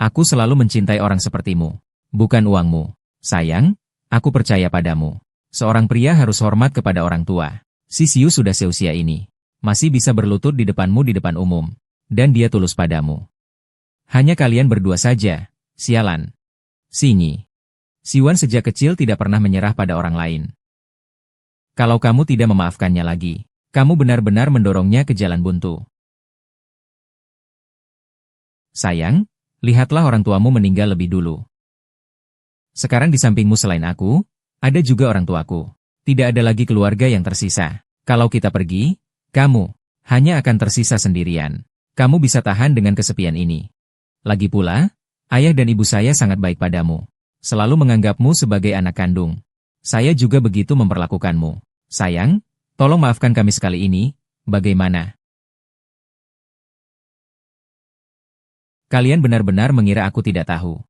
Aku selalu mencintai orang sepertimu, bukan uangmu. Sayang, aku percaya padamu. Seorang pria harus hormat kepada orang tua. Si Siu sudah seusia ini, masih bisa berlutut di depanmu di depan umum. Dan dia tulus padamu. Hanya kalian berdua saja, sialan. Sinyi. Siwan sejak kecil tidak pernah menyerah pada orang lain. Kalau kamu tidak memaafkannya lagi, kamu benar-benar mendorongnya ke jalan buntu. Sayang, lihatlah orang tuamu meninggal lebih dulu. Sekarang di sampingmu selain aku, ada juga orang tuaku. Tidak ada lagi keluarga yang tersisa. Kalau kita pergi, kamu hanya akan tersisa sendirian. Kamu bisa tahan dengan kesepian ini. Lagi pula, ayah dan ibu saya sangat baik padamu. Selalu menganggapmu sebagai anak kandung. Saya juga begitu memperlakukanmu. Sayang, tolong maafkan kami sekali ini, bagaimana? Kalian benar-benar mengira aku tidak tahu.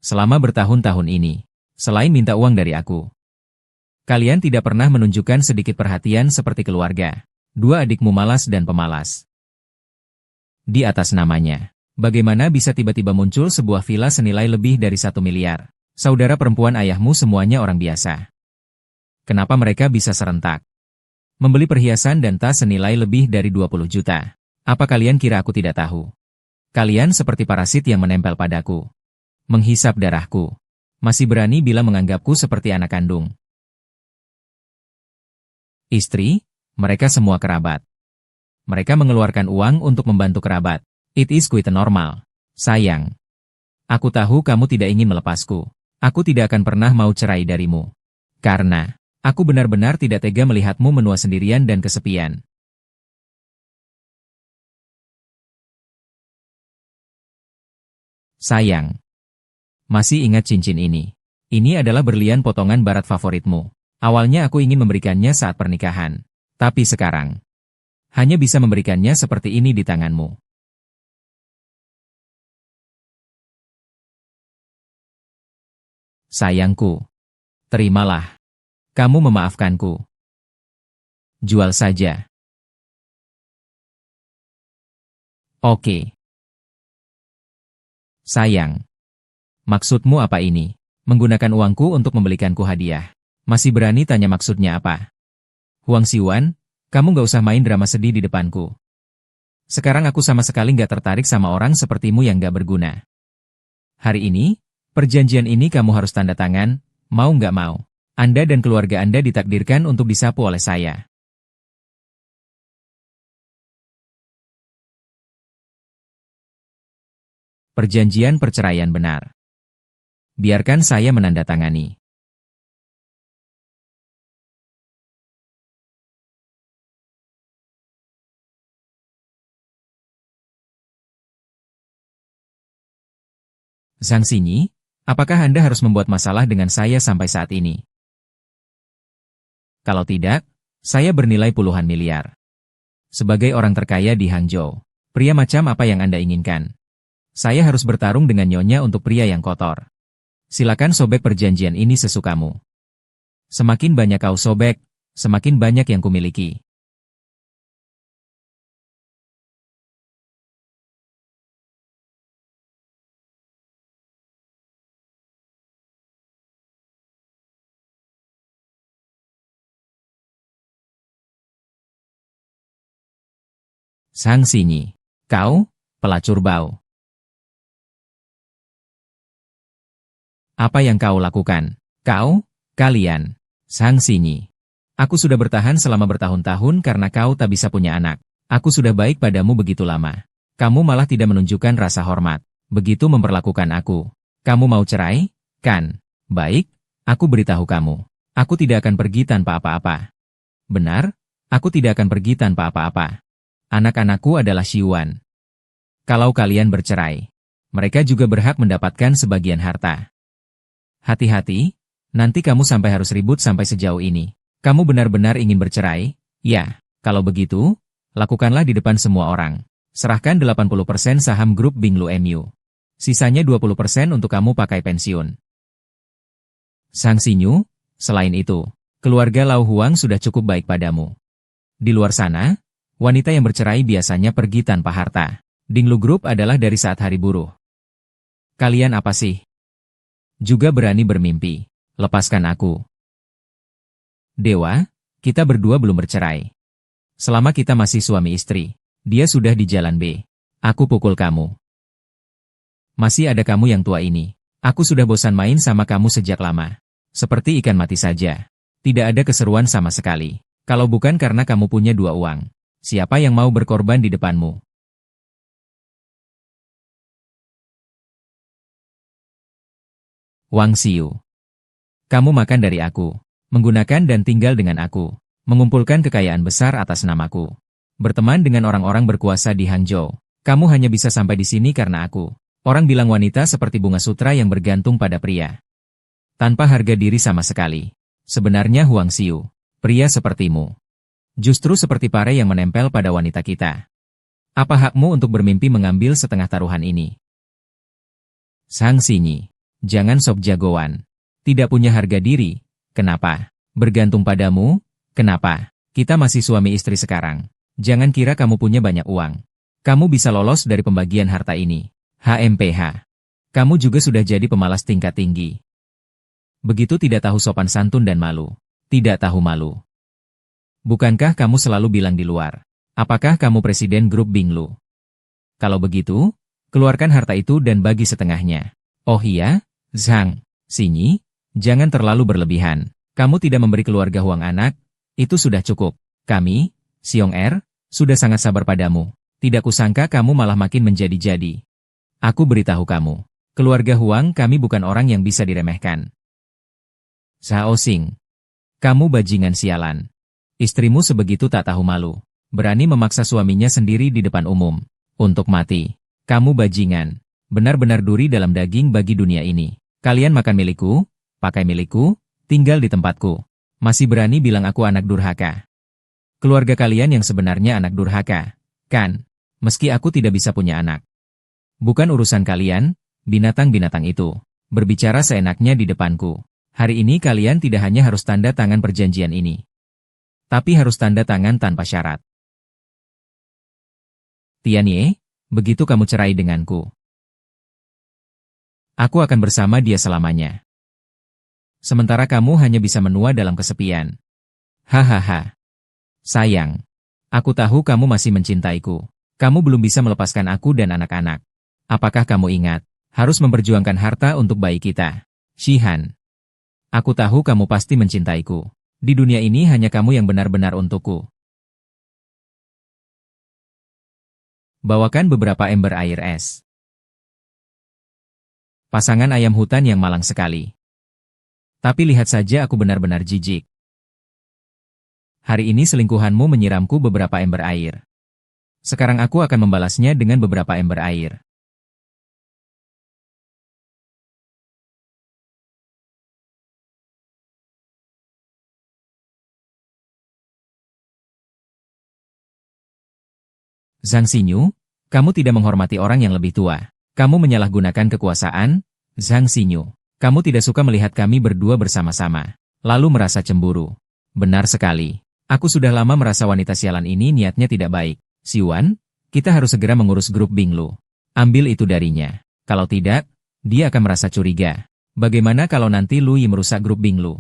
Selama bertahun-tahun ini, selain minta uang dari aku, kalian tidak pernah menunjukkan sedikit perhatian seperti keluarga. Dua adikmu malas dan pemalas. Di atas namanya, bagaimana bisa tiba-tiba muncul sebuah villa senilai lebih dari 1 miliar? Saudara perempuan ayahmu semuanya orang biasa. Kenapa mereka bisa serentak membeli perhiasan dan tas senilai lebih dari 20 juta? Apa kalian kira aku tidak tahu? Kalian seperti parasit yang menempel padaku, menghisap darahku. Masih berani bila menganggapku seperti anak kandung. Istri, mereka semua kerabat. Mereka mengeluarkan uang untuk membantu kerabat. It is quite normal. Sayang, aku tahu kamu tidak ingin melepasku. Aku tidak akan pernah mau cerai darimu. Karena aku benar-benar tidak tega melihatmu menua sendirian dan kesepian. Sayang, Masih ingat cincin ini? Ini adalah berlian potongan barat favoritmu. Awalnya aku ingin memberikannya saat pernikahan. Tapi sekarang, hanya bisa memberikannya seperti ini di tanganmu. Sayangku, terimalah. Kamu memaafkanku. Jual saja. Oke. Sayang. Maksudmu apa ini? Menggunakan uangku untuk membelikanku hadiah. Masih berani tanya maksudnya apa? Huang Siwan, kamu gak usah main drama sedih di depanku. Sekarang aku sama sekali gak tertarik sama orang sepertimu yang gak berguna. Hari ini, perjanjian ini kamu harus tanda tangan, mau gak mau. Anda dan keluarga Anda ditakdirkan untuk disapu oleh saya. Perjanjian perceraian benar. Biarkan saya menandatangani. Zhang Xinyi, apakah Anda harus membuat masalah dengan saya sampai saat ini? Kalau tidak, saya bernilai puluhan miliar. Sebagai orang terkaya di Hangzhou, pria macam apa yang Anda inginkan? Saya harus bertarung dengan nyonya untuk pria yang kotor. Silakan sobek perjanjian ini sesukamu. Semakin banyak kau sobek, semakin banyak yang kumiliki. Zhang Xinyi, kau, pelacur bau. Apa yang kau lakukan? Kalian, Zhang Xinyi. Aku sudah bertahan selama bertahun-tahun karena kau tak bisa punya anak. Aku sudah baik padamu begitu lama. Kamu malah tidak menunjukkan rasa hormat. Begitu memperlakukan aku. Kamu mau cerai? Kan? Baik, aku beritahu kamu. Aku tidak akan pergi tanpa apa-apa. Benar, aku tidak akan pergi tanpa apa-apa. Anak-anakku adalah Siwan. Kalau kalian bercerai, mereka juga berhak mendapatkan sebagian harta. Hati-hati, nanti kamu sampai harus ribut sampai sejauh ini. Kamu benar-benar ingin bercerai? Ya, kalau begitu, lakukanlah di depan semua orang. Serahkan 80% saham grup Binglu MU. Sisanya 20% untuk kamu pakai pensiun. Zhang Xinyu, selain itu, keluarga Lau Huang sudah cukup baik padamu. Di luar sana, wanita yang bercerai biasanya pergi tanpa harta. Dinglu Group adalah dari saat hari buruh. Kalian apa sih? Juga berani bermimpi. Lepaskan aku. Dewa, kita berdua belum bercerai. Selama kita masih suami istri, dia sudah di jalan B. Aku pukul kamu. Masih ada kamu yang tua ini. Aku sudah bosan main sama kamu sejak lama. Seperti ikan mati saja. Tidak ada keseruan sama sekali. Kalau bukan karena kamu punya dua uang. Siapa yang mau berkorban di depanmu? Wang Xiu. Kamu makan dari aku, menggunakan dan tinggal dengan aku, mengumpulkan kekayaan besar atas namaku. Berteman dengan orang-orang berkuasa di Hangzhou. Kamu hanya bisa sampai di sini karena aku. Orang bilang wanita seperti bunga sutra yang bergantung pada pria. Tanpa harga diri sama sekali. Sebenarnya Huang Xiu, pria sepertimu. Justru seperti pare yang menempel pada wanita kita. Apa hakmu untuk bermimpi mengambil setengah taruhan ini? Zhang Xinyi, jangan sok jagoan. Tidak punya harga diri, kenapa? Bergantung padamu, kenapa? Kita masih suami istri sekarang. Jangan kira kamu punya banyak uang. Kamu bisa lolos dari pembagian harta ini. HMPH. Kamu juga sudah jadi pemalas tingkat tinggi. Begitu tidak tahu sopan santun dan malu. Tidak tahu malu. Bukankah kamu selalu bilang di luar? Apakah kamu presiden grup Binglu? Kalau begitu, keluarkan harta itu dan bagi setengahnya. Oh iya, Zhang Xinyi, jangan terlalu berlebihan. Kamu tidak memberi keluarga Huang anak, itu sudah cukup. Kami, Xiong Er, sudah sangat sabar padamu. Tidak kusangka kamu malah makin menjadi-jadi. Aku beritahu kamu, keluarga Huang kami bukan orang yang bisa diremehkan. Zhao Xing, kamu bajingan sialan. Istrimu sebegitu tak tahu malu. Berani memaksa suaminya sendiri di depan umum. Untuk mati. Kamu bajingan. Benar-benar duri dalam daging bagi dunia ini. Kalian makan milikku, pakai milikku, tinggal di tempatku. Masih berani bilang aku anak durhaka. Keluarga kalian yang sebenarnya anak durhaka, kan? Meski aku tidak bisa punya anak. Bukan urusan kalian, binatang-binatang itu. Berbicara seenaknya di depanku. Hari ini kalian tidak hanya harus tanda tangan perjanjian ini, tapi harus tanda tangan tanpa syarat. Tianye, begitu kamu cerai denganku, aku akan bersama dia selamanya. Sementara kamu hanya bisa menua dalam kesepian. Hahaha. Sayang, aku tahu kamu masih mencintaiku. Kamu belum bisa melepaskan aku dan anak-anak. Apakah kamu ingat, harus memperjuangkan harta untuk bayi kita? Shihan. Aku tahu kamu pasti mencintaiku. Di dunia ini hanya kamu yang benar-benar untukku. Bawakan beberapa ember air es. Pasangan ayam hutan yang malang sekali. Tapi lihat saja aku benar-benar jijik. Hari ini selingkuhanmu menyiramku beberapa ember air. Sekarang aku akan membalasnya dengan beberapa ember air. Zhang Xinyu, kamu tidak menghormati orang yang lebih tua. Kamu menyalahgunakan kekuasaan, Zhang Xinyu. Kamu tidak suka melihat kami berdua bersama-sama, lalu merasa cemburu. Benar sekali. Aku sudah lama merasa wanita sialan ini niatnya tidak baik. Siwan, kita harus segera mengurus grup Binglu. Ambil itu darinya. Kalau tidak, dia akan merasa curiga. Bagaimana kalau nanti Lu Yi merusak grup Binglu?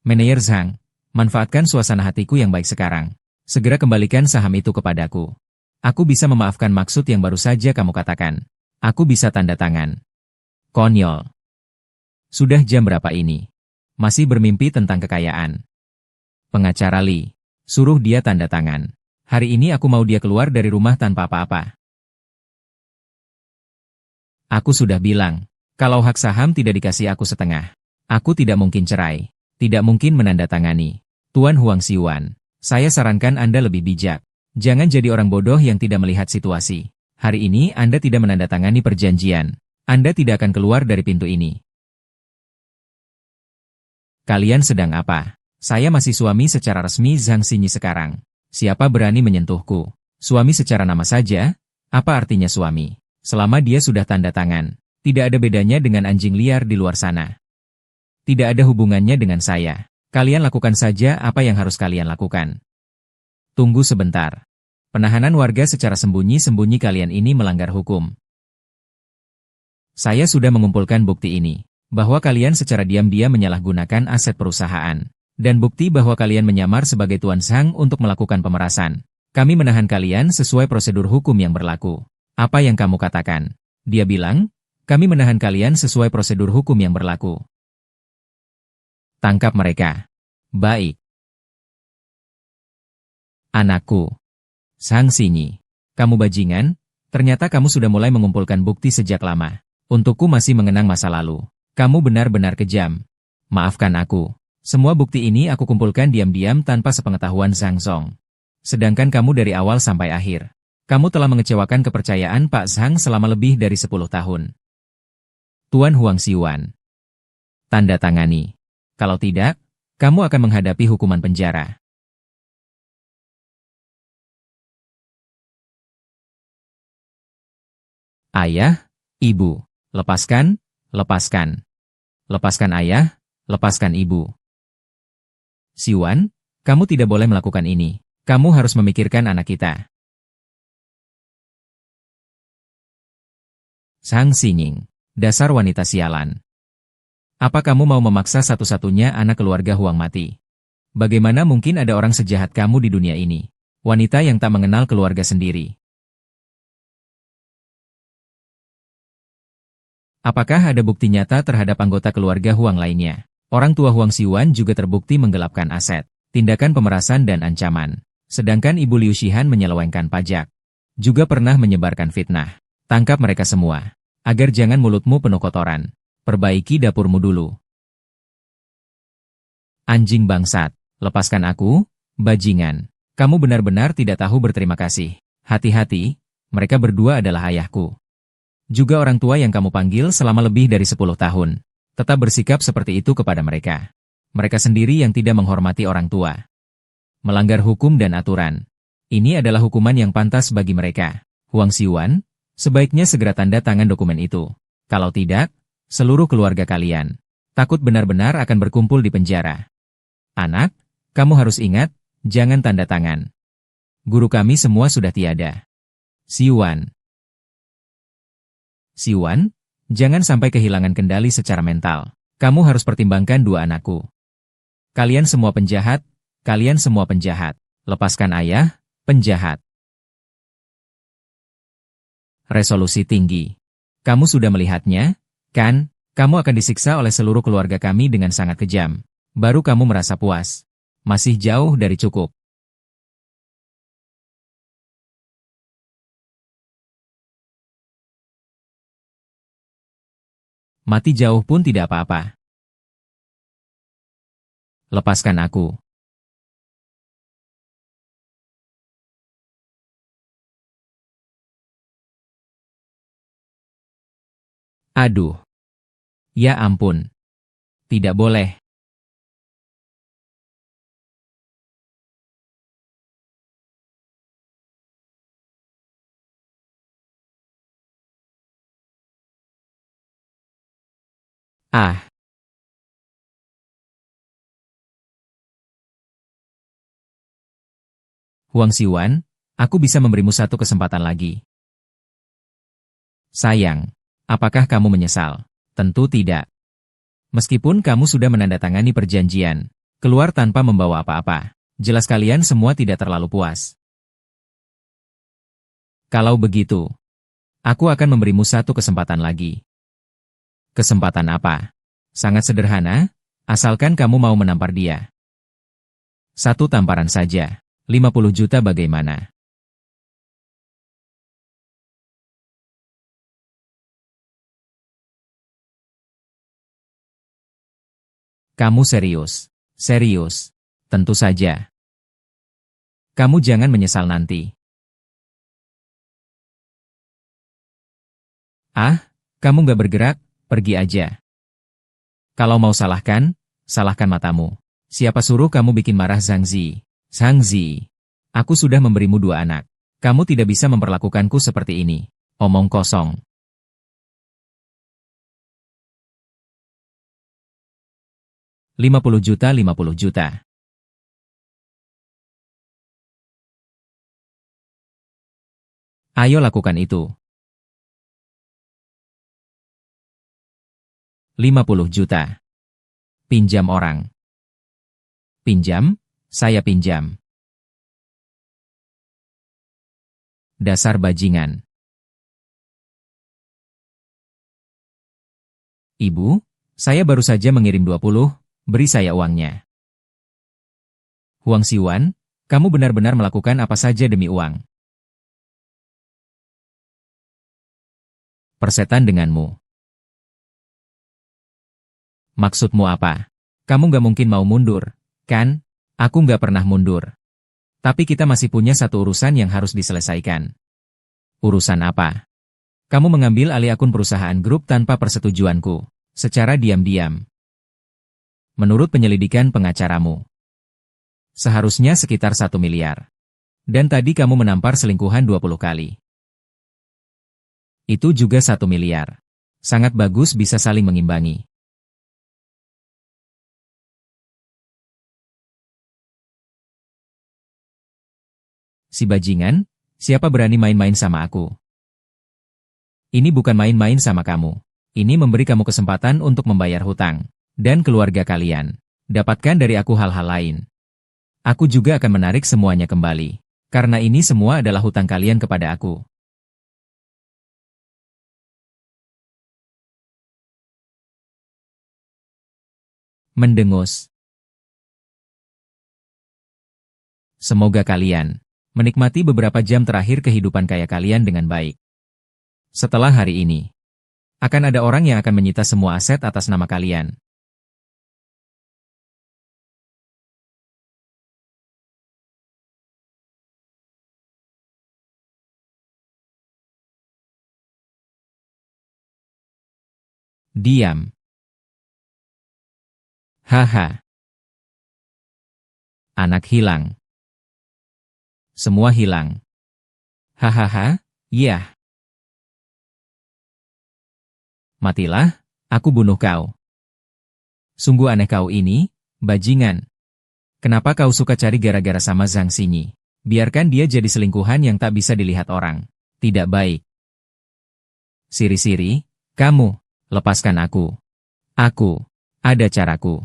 Manajer Zhang, manfaatkan suasana hatiku yang baik sekarang. Segera kembalikan saham itu kepadaku. Aku bisa memaafkan maksud yang baru saja kamu katakan. Aku bisa tanda tangan. Konyol. Sudah jam berapa ini? Masih bermimpi tentang kekayaan. Pengacara Li, suruh dia tanda tangan. Hari ini aku mau dia keluar dari rumah tanpa apa-apa. Aku sudah bilang, kalau hak saham tidak dikasih aku setengah, aku tidak mungkin cerai. Tidak mungkin menandatangani. Tuan Huang Siwan. Saya sarankan Anda lebih bijak. Jangan jadi orang bodoh yang tidak melihat situasi. Hari ini Anda tidak menandatangani perjanjian. Anda tidak akan keluar dari pintu ini. Kalian sedang apa? Saya masih suami secara resmi Zhang Xinyi sekarang. Siapa berani menyentuhku? Suami secara nama saja? Apa artinya suami? Selama dia sudah tanda tangan, tidak ada bedanya dengan anjing liar di luar sana. Tidak ada hubungannya dengan saya. Kalian lakukan saja apa yang harus kalian lakukan. Tunggu sebentar. Penahanan warga secara sembunyi-sembunyi kalian ini melanggar hukum. Saya sudah mengumpulkan bukti ini, bahwa kalian secara diam-diam menyalahgunakan aset perusahaan, dan bukti bahwa kalian menyamar sebagai Tuan Zhang untuk melakukan pemerasan. Kami menahan kalian sesuai prosedur hukum yang berlaku. Apa yang kamu katakan? Dia bilang, kami menahan kalian sesuai prosedur hukum yang berlaku. Tangkap mereka. Baik. Anakku. Zhang Xinyi. Kamu bajingan, ternyata kamu sudah mulai mengumpulkan bukti sejak lama. Untukku masih mengenang masa lalu. Kamu benar-benar kejam. Maafkan aku. Semua bukti ini aku kumpulkan diam-diam tanpa sepengetahuan Zhang Song. Sedangkan kamu dari awal sampai akhir. Kamu telah mengecewakan kepercayaan Pak Zhang selama lebih dari 10 tahun. Tuan Huang Siwan. Tanda tangani. Kalau tidak, kamu akan menghadapi hukuman penjara. Ayah, ibu, lepaskan, lepaskan. Lepaskan ayah, lepaskan ibu. Siwan, kamu tidak boleh melakukan ini. Kamu harus memikirkan anak kita. Zhang Xinyi, dasar wanita sialan. Apa kamu mau memaksa satu-satunya anak keluarga Huang mati? Bagaimana mungkin ada orang sejahat kamu di dunia ini? Wanita yang tak mengenal keluarga sendiri. Apakah ada bukti nyata terhadap anggota keluarga Huang lainnya? Orang tua Huang Siwan juga terbukti menggelapkan aset, tindakan pemerasan dan ancaman. Sedangkan Ibu Liu Shihan menyelewengkan pajak. Juga pernah menyebarkan fitnah. Tangkap mereka semua. Agar jangan mulutmu penuh kotoran. Perbaiki dapurmu dulu. Anjing bangsat, lepaskan aku, bajingan. Kamu benar-benar tidak tahu berterima kasih. Hati-hati, mereka berdua adalah ayahku. Juga orang tua yang kamu panggil selama lebih dari 10 tahun. Tetap bersikap seperti itu kepada mereka. Mereka sendiri yang tidak menghormati orang tua. Melanggar hukum dan aturan. Ini adalah hukuman yang pantas bagi mereka. Huang Xiuan, sebaiknya segera tanda tangan dokumen itu. Kalau tidak, seluruh keluarga kalian takut benar-benar akan berkumpul di penjara. Anak, kamu harus ingat, jangan tanda tangan. Guru kami semua sudah tiada. Xiuan. Xiuan, jangan sampai kehilangan kendali secara mental. Kamu harus pertimbangkan dua anakku. Kalian semua penjahat, kalian semua penjahat. Lepaskan ayah, penjahat. Resolusi tinggi. Kamu sudah melihatnya, kan? Kamu akan disiksa oleh seluruh keluarga kami dengan sangat kejam. Baru kamu merasa puas. Masih jauh dari cukup. Mati jauh pun tidak apa-apa. Lepaskan aku. Aduh. Ya ampun. Tidak boleh. Ah, Huang Xiuan, aku bisa memberimu satu kesempatan lagi. Sayang, apakah kamu menyesal? Tentu tidak. Meskipun kamu sudah menandatangani perjanjian, keluar tanpa membawa apa-apa. Jelas kalian semua tidak terlalu puas. Kalau begitu, aku akan memberimu satu kesempatan lagi. Kesempatan apa? Sangat sederhana, asalkan kamu mau menampar dia. Satu tamparan saja. 50 juta bagaimana? Kamu serius? Serius? Tentu saja. Kamu jangan menyesal nanti. Ah, kamu gak bergerak, pergi aja. Kalau mau salahkan, salahkan matamu. Siapa suruh kamu bikin marah Zhang Zi? Zhang Zi, aku sudah memberimu dua anak. Kamu tidak bisa memperlakukanku seperti ini. Omong kosong. 50 juta 50 juta. Ayo lakukan itu. 50 juta. Pinjam orang. Pinjam? Saya pinjam. Dasar bajingan. Ibu, saya baru saja mengirim 20, beri saya uangnya. Huang Xiuan, kamu benar-benar melakukan apa saja demi uang. Persetan denganmu. Maksudmu apa? Kamu gak mungkin mau mundur, kan? Aku gak pernah mundur. Tapi kita masih punya satu urusan yang harus diselesaikan. Urusan apa? Kamu mengambil alih akun perusahaan grup tanpa persetujuanku, secara diam-diam. Menurut penyelidikan pengacaramu, seharusnya sekitar 1 miliar. Dan tadi kamu menampar selingkuhan 20 kali. Itu juga 1 miliar. Sangat bagus bisa saling mengimbangi. Si bajingan, siapa berani main-main sama aku? Ini bukan main-main sama kamu. Ini memberi kamu kesempatan untuk membayar hutang. Dan keluarga kalian. Dapatkan dari aku hal-hal lain. Aku juga akan menarik semuanya kembali. Karena ini semua adalah hutang kalian kepada aku. Mendengus. Semoga kalian menikmati beberapa jam terakhir kehidupan kaya kalian dengan baik. Setelah hari ini, akan ada orang yang akan menyita semua aset atas nama kalian. Diam. Haha. Anak hilang. Semua hilang. Hahaha, yah. Matilah, aku bunuh kau. Sungguh aneh kau ini, bajingan. Kenapa kau suka cari gara-gara sama Zhang Xinyi? Biarkan dia jadi selingkuhan yang tak bisa dilihat orang. Tidak baik. Siri-siri, kamu, lepaskan aku. Aku, ada caraku.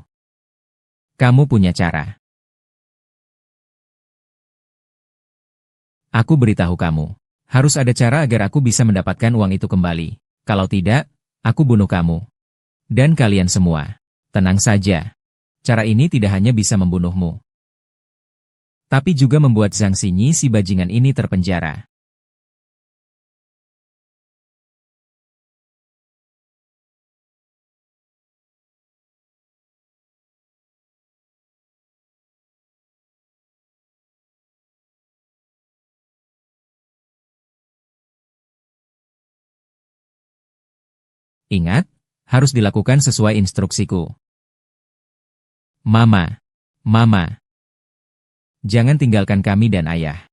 Kamu punya cara. Aku beritahu kamu. Harus ada cara agar aku bisa mendapatkan uang itu kembali. Kalau tidak, aku bunuh kamu. Dan kalian semua. Tenang saja. Cara ini tidak hanya bisa membunuhmu, tapi juga membuat Zhang Xinyi si bajingan ini terpenjara. Ingat, harus dilakukan sesuai instruksiku. Mama, Mama, jangan tinggalkan kami dan ayah.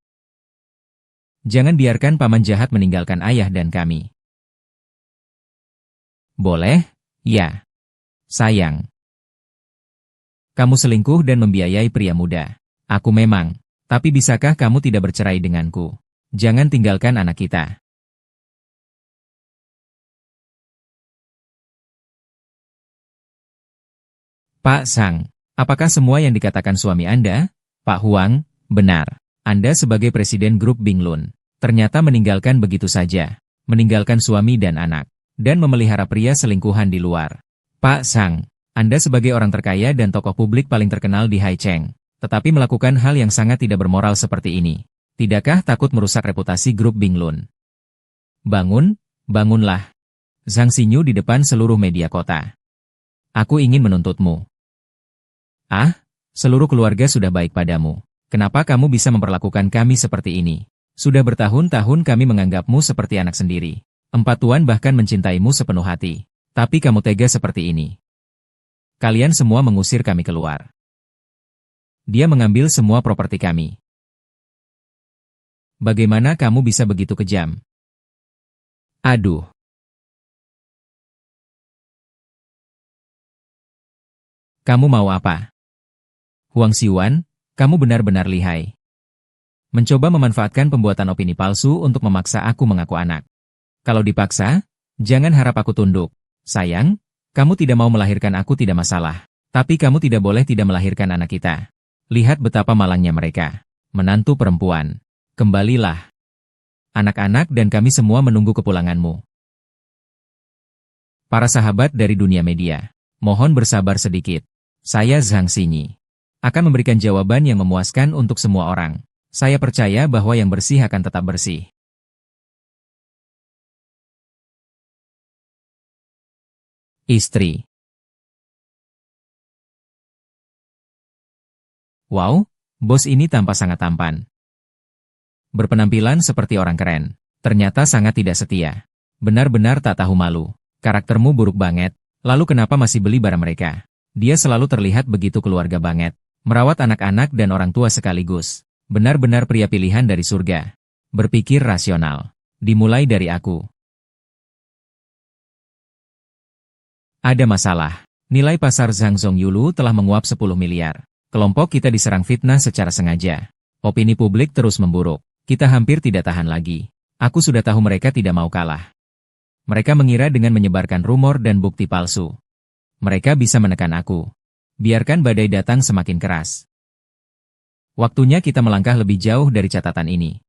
Jangan biarkan paman jahat meninggalkan ayah dan kami. Boleh? Ya. Sayang. Kamu selingkuh dan membiayai pria muda. Aku memang. Tapi bisakah kamu tidak bercerai denganku? Jangan tinggalkan anak kita. Pak Sang, apakah semua yang dikatakan suami Anda? Pak Huang, benar. Anda sebagai presiden grup Binglun, ternyata meninggalkan begitu saja. Meninggalkan suami dan anak. Dan memelihara pria selingkuhan di luar. Pak Sang, Anda sebagai orang terkaya dan tokoh publik paling terkenal di Haicheng, tetapi melakukan hal yang sangat tidak bermoral seperti ini. Tidakkah takut merusak reputasi grup Binglun? Bangun, bangunlah. Zhang Xinyu di depan seluruh media kota. Aku ingin menuntutmu. Ah, seluruh keluarga sudah baik padamu. Kenapa kamu bisa memperlakukan kami seperti ini? Sudah bertahun-tahun kami menganggapmu seperti anak sendiri. Empat tuan bahkan mencintaimu sepenuh hati. Tapi kamu tega seperti ini. Kalian semua mengusir kami keluar. Dia mengambil semua properti kami. Bagaimana kamu bisa begitu kejam? Aduh. Kamu mau apa? Huang Xiuan, kamu benar-benar lihai. Mencoba memanfaatkan pembuatan opini palsu untuk memaksa aku mengaku anak. Kalau dipaksa, jangan harap aku tunduk. Sayang, kamu tidak mau melahirkan aku tidak masalah. Tapi kamu tidak boleh tidak melahirkan anak kita. Lihat betapa malangnya mereka. Menantu perempuan. Kembalilah. Anak-anak dan kami semua menunggu kepulanganmu. Para sahabat dari dunia media, mohon bersabar sedikit. Saya Zhang Xinyi. Akan memberikan jawaban yang memuaskan untuk semua orang. Saya percaya bahwa yang bersih akan tetap bersih. Istri. Wow, bos ini tampak sangat tampan. Berpenampilan seperti orang keren. Ternyata sangat tidak setia. Benar-benar tak tahu malu. Karaktermu buruk banget. Lalu kenapa masih beli barang mereka? Dia selalu terlihat begitu keluarga banget. Merawat anak-anak dan orang tua sekaligus. Benar-benar pria pilihan dari surga. Berpikir rasional. Dimulai dari aku. Ada masalah. Nilai pasar Zhang Zongyulu telah menguap 10 miliar. Kelompok kita diserang fitnah secara sengaja. Opini publik terus memburuk. Kita hampir tidak tahan lagi. Aku sudah tahu mereka tidak mau kalah. Mereka mengira dengan menyebarkan rumor dan bukti palsu. Mereka bisa menekan aku. Biarkan badai datang semakin keras. Waktunya kita melangkah lebih jauh dari catatan ini.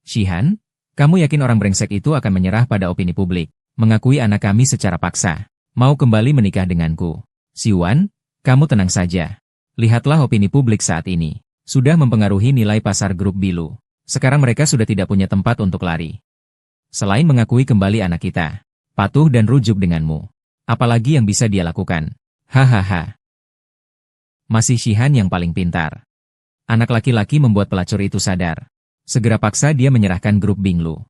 Shihan, kamu yakin orang brengsek itu akan menyerah pada opini publik, mengakui anak kami secara paksa, mau kembali menikah denganku? Xiuan, kamu tenang saja. Lihatlah opini publik saat ini. Sudah mempengaruhi nilai pasar grup Bilu. Sekarang mereka sudah tidak punya tempat untuk lari. Selain mengakui kembali anak kita, patuh dan rujuk denganmu. Apalagi yang bisa dia lakukan? Hahaha. Masih Shihan yang paling pintar. Anak laki-laki membuat pelacur itu sadar. Segera paksa dia menyerahkan grup Binglu.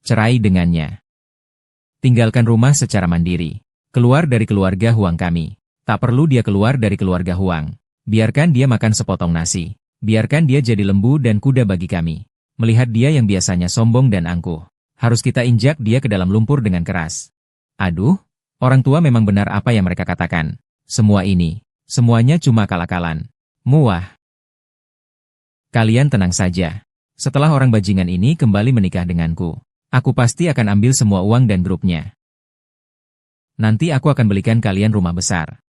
Cerai dengannya. Tinggalkan rumah secara mandiri. Keluar dari keluarga Huang kami. Tak perlu dia keluar dari keluarga Huang. Biarkan dia makan sepotong nasi. Biarkan dia jadi lembu dan kuda bagi kami. Melihat dia yang biasanya sombong dan angkuh. Harus kita injak dia ke dalam lumpur dengan keras. Aduh, orang tua memang benar apa yang mereka katakan. Semuanya cuma akal-akalan. Muah. Kalian tenang saja. Setelah orang bajingan ini kembali menikah denganku, aku pasti akan ambil semua uang dan grupnya. Nanti aku akan belikan kalian rumah besar.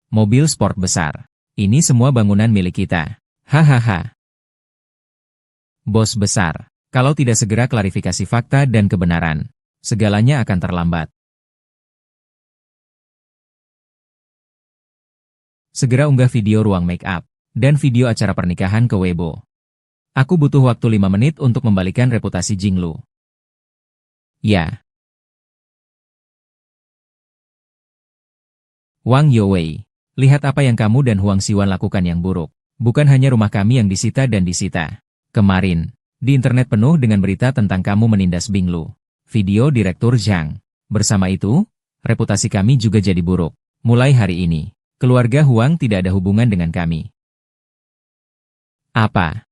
Mobil sport besar. Ini semua bangunan milik kita. Hahaha. Bos besar, kalau tidak segera klarifikasi fakta dan kebenaran, segalanya akan terlambat. Segera unggah video ruang make up dan video acara pernikahan ke Weibo. Aku butuh waktu 5 menit untuk membalikan reputasi Jinglu. Ya. Wang Youwei, lihat apa yang kamu dan Huang Xiwan lakukan yang buruk. Bukan hanya rumah kami yang disita dan disita. Kemarin, di internet penuh dengan berita tentang kamu menindas Binglu. Video Direktur Zhang. Bersama itu, reputasi kami juga jadi buruk. Mulai hari ini, keluarga Huang tidak ada hubungan dengan kami. Apa?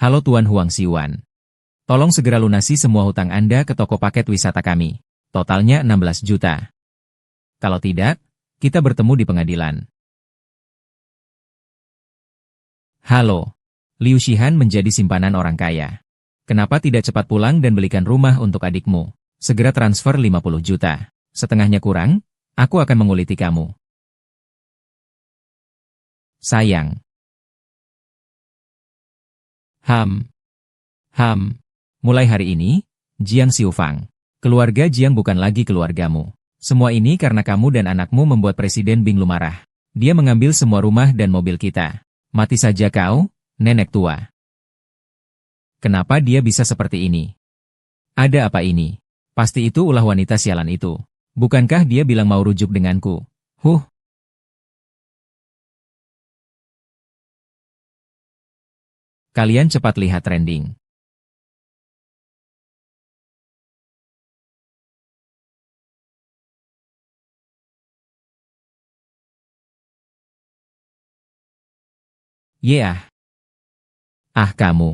Halo Tuan Huang Xiwan. Tolong segera lunasi semua hutang Anda ke toko paket wisata kami. Totalnya 16 juta. Kalau tidak, kita bertemu di pengadilan. Halo. Liu Shihan menjadi simpanan orang kaya. Kenapa tidak cepat pulang dan belikan rumah untuk adikmu? Segera transfer 50 juta. Setengahnya kurang, aku akan menguliti kamu. Sayang. Mulai hari ini, Jiang Xiufang, keluarga Jiang bukan lagi keluargamu. Semua ini karena kamu dan anakmu membuat Presiden Binglu marah. Dia mengambil semua rumah dan mobil kita. Mati saja kau, nenek tua. Kenapa dia bisa seperti ini? Ada apa ini? Pasti itu ulah wanita sialan itu. Bukankah dia bilang mau rujuk denganku? Kalian cepat lihat trending. Kamu.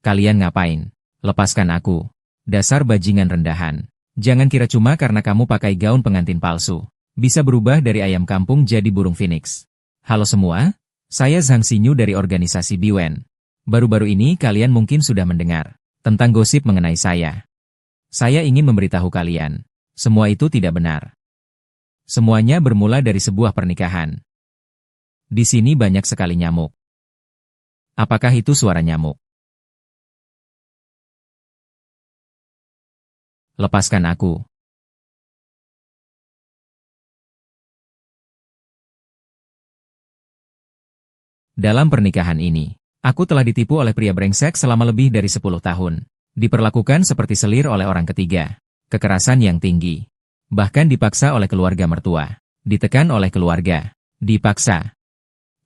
Kalian ngapain? Lepaskan aku. Dasar bajingan rendahan. Jangan kira cuma karena kamu pakai gaun pengantin palsu, bisa berubah dari ayam kampung jadi burung phoenix. Halo semua, saya Zhang Xinyu dari organisasi Biwen. Baru-baru ini kalian mungkin sudah mendengar tentang gosip mengenai saya. Saya ingin memberitahu kalian, semua itu tidak benar. Semuanya bermula dari sebuah pernikahan. Di sini banyak sekali nyamuk. Apakah itu suara nyamuk? Lepaskan aku. Dalam pernikahan ini, aku telah ditipu oleh pria brengsek selama lebih dari 10 tahun. Diperlakukan seperti selir oleh orang ketiga. Kekerasan yang tinggi. Bahkan dipaksa oleh keluarga mertua. Ditekan oleh keluarga. Dipaksa.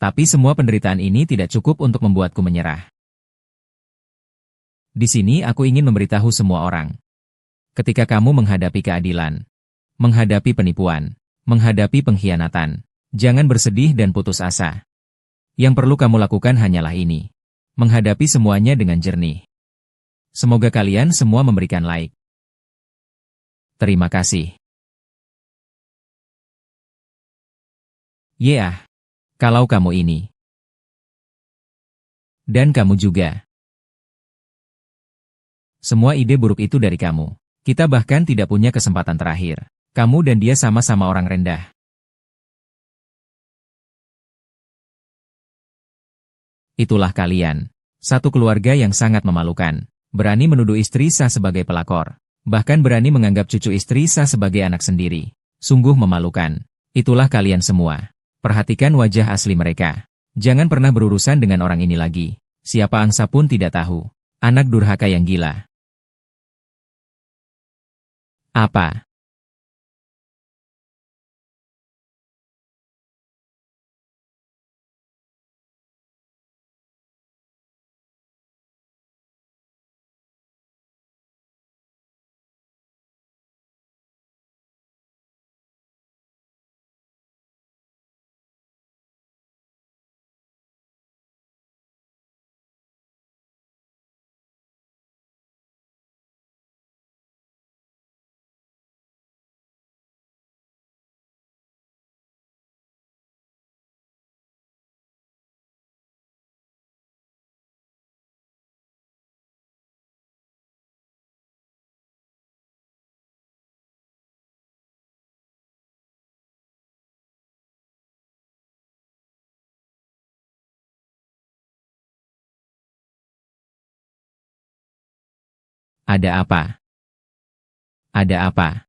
Tapi semua penderitaan ini tidak cukup untuk membuatku menyerah. Di sini aku ingin memberitahu semua orang. Ketika kamu menghadapi keadilan, menghadapi penipuan, menghadapi pengkhianatan, jangan bersedih dan putus asa. Yang perlu kamu lakukan hanyalah ini. Menghadapi semuanya dengan jernih. Semoga kalian semua memberikan like. Terima kasih. Kalau kamu ini. Dan kamu juga. Semua ide buruk itu dari kamu. Kita bahkan tidak punya kesempatan terakhir. Kamu dan dia sama-sama orang rendah. Itulah kalian. Satu keluarga yang sangat memalukan. Berani menuduh istri sah sebagai pelakor. Bahkan berani menganggap cucu istri sah sebagai anak sendiri. Sungguh memalukan. Itulah kalian semua. Perhatikan wajah asli mereka. Jangan pernah berurusan dengan orang ini lagi. Siapa angsa pun tidak tahu. Anak durhaka yang gila. Apa? Ada apa? Ada apa?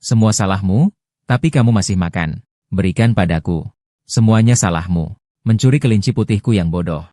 Semua salahmu, tapi kamu masih makan. Berikan padaku. Semuanya salahmu. Mencuri kelinci putihku yang bodoh.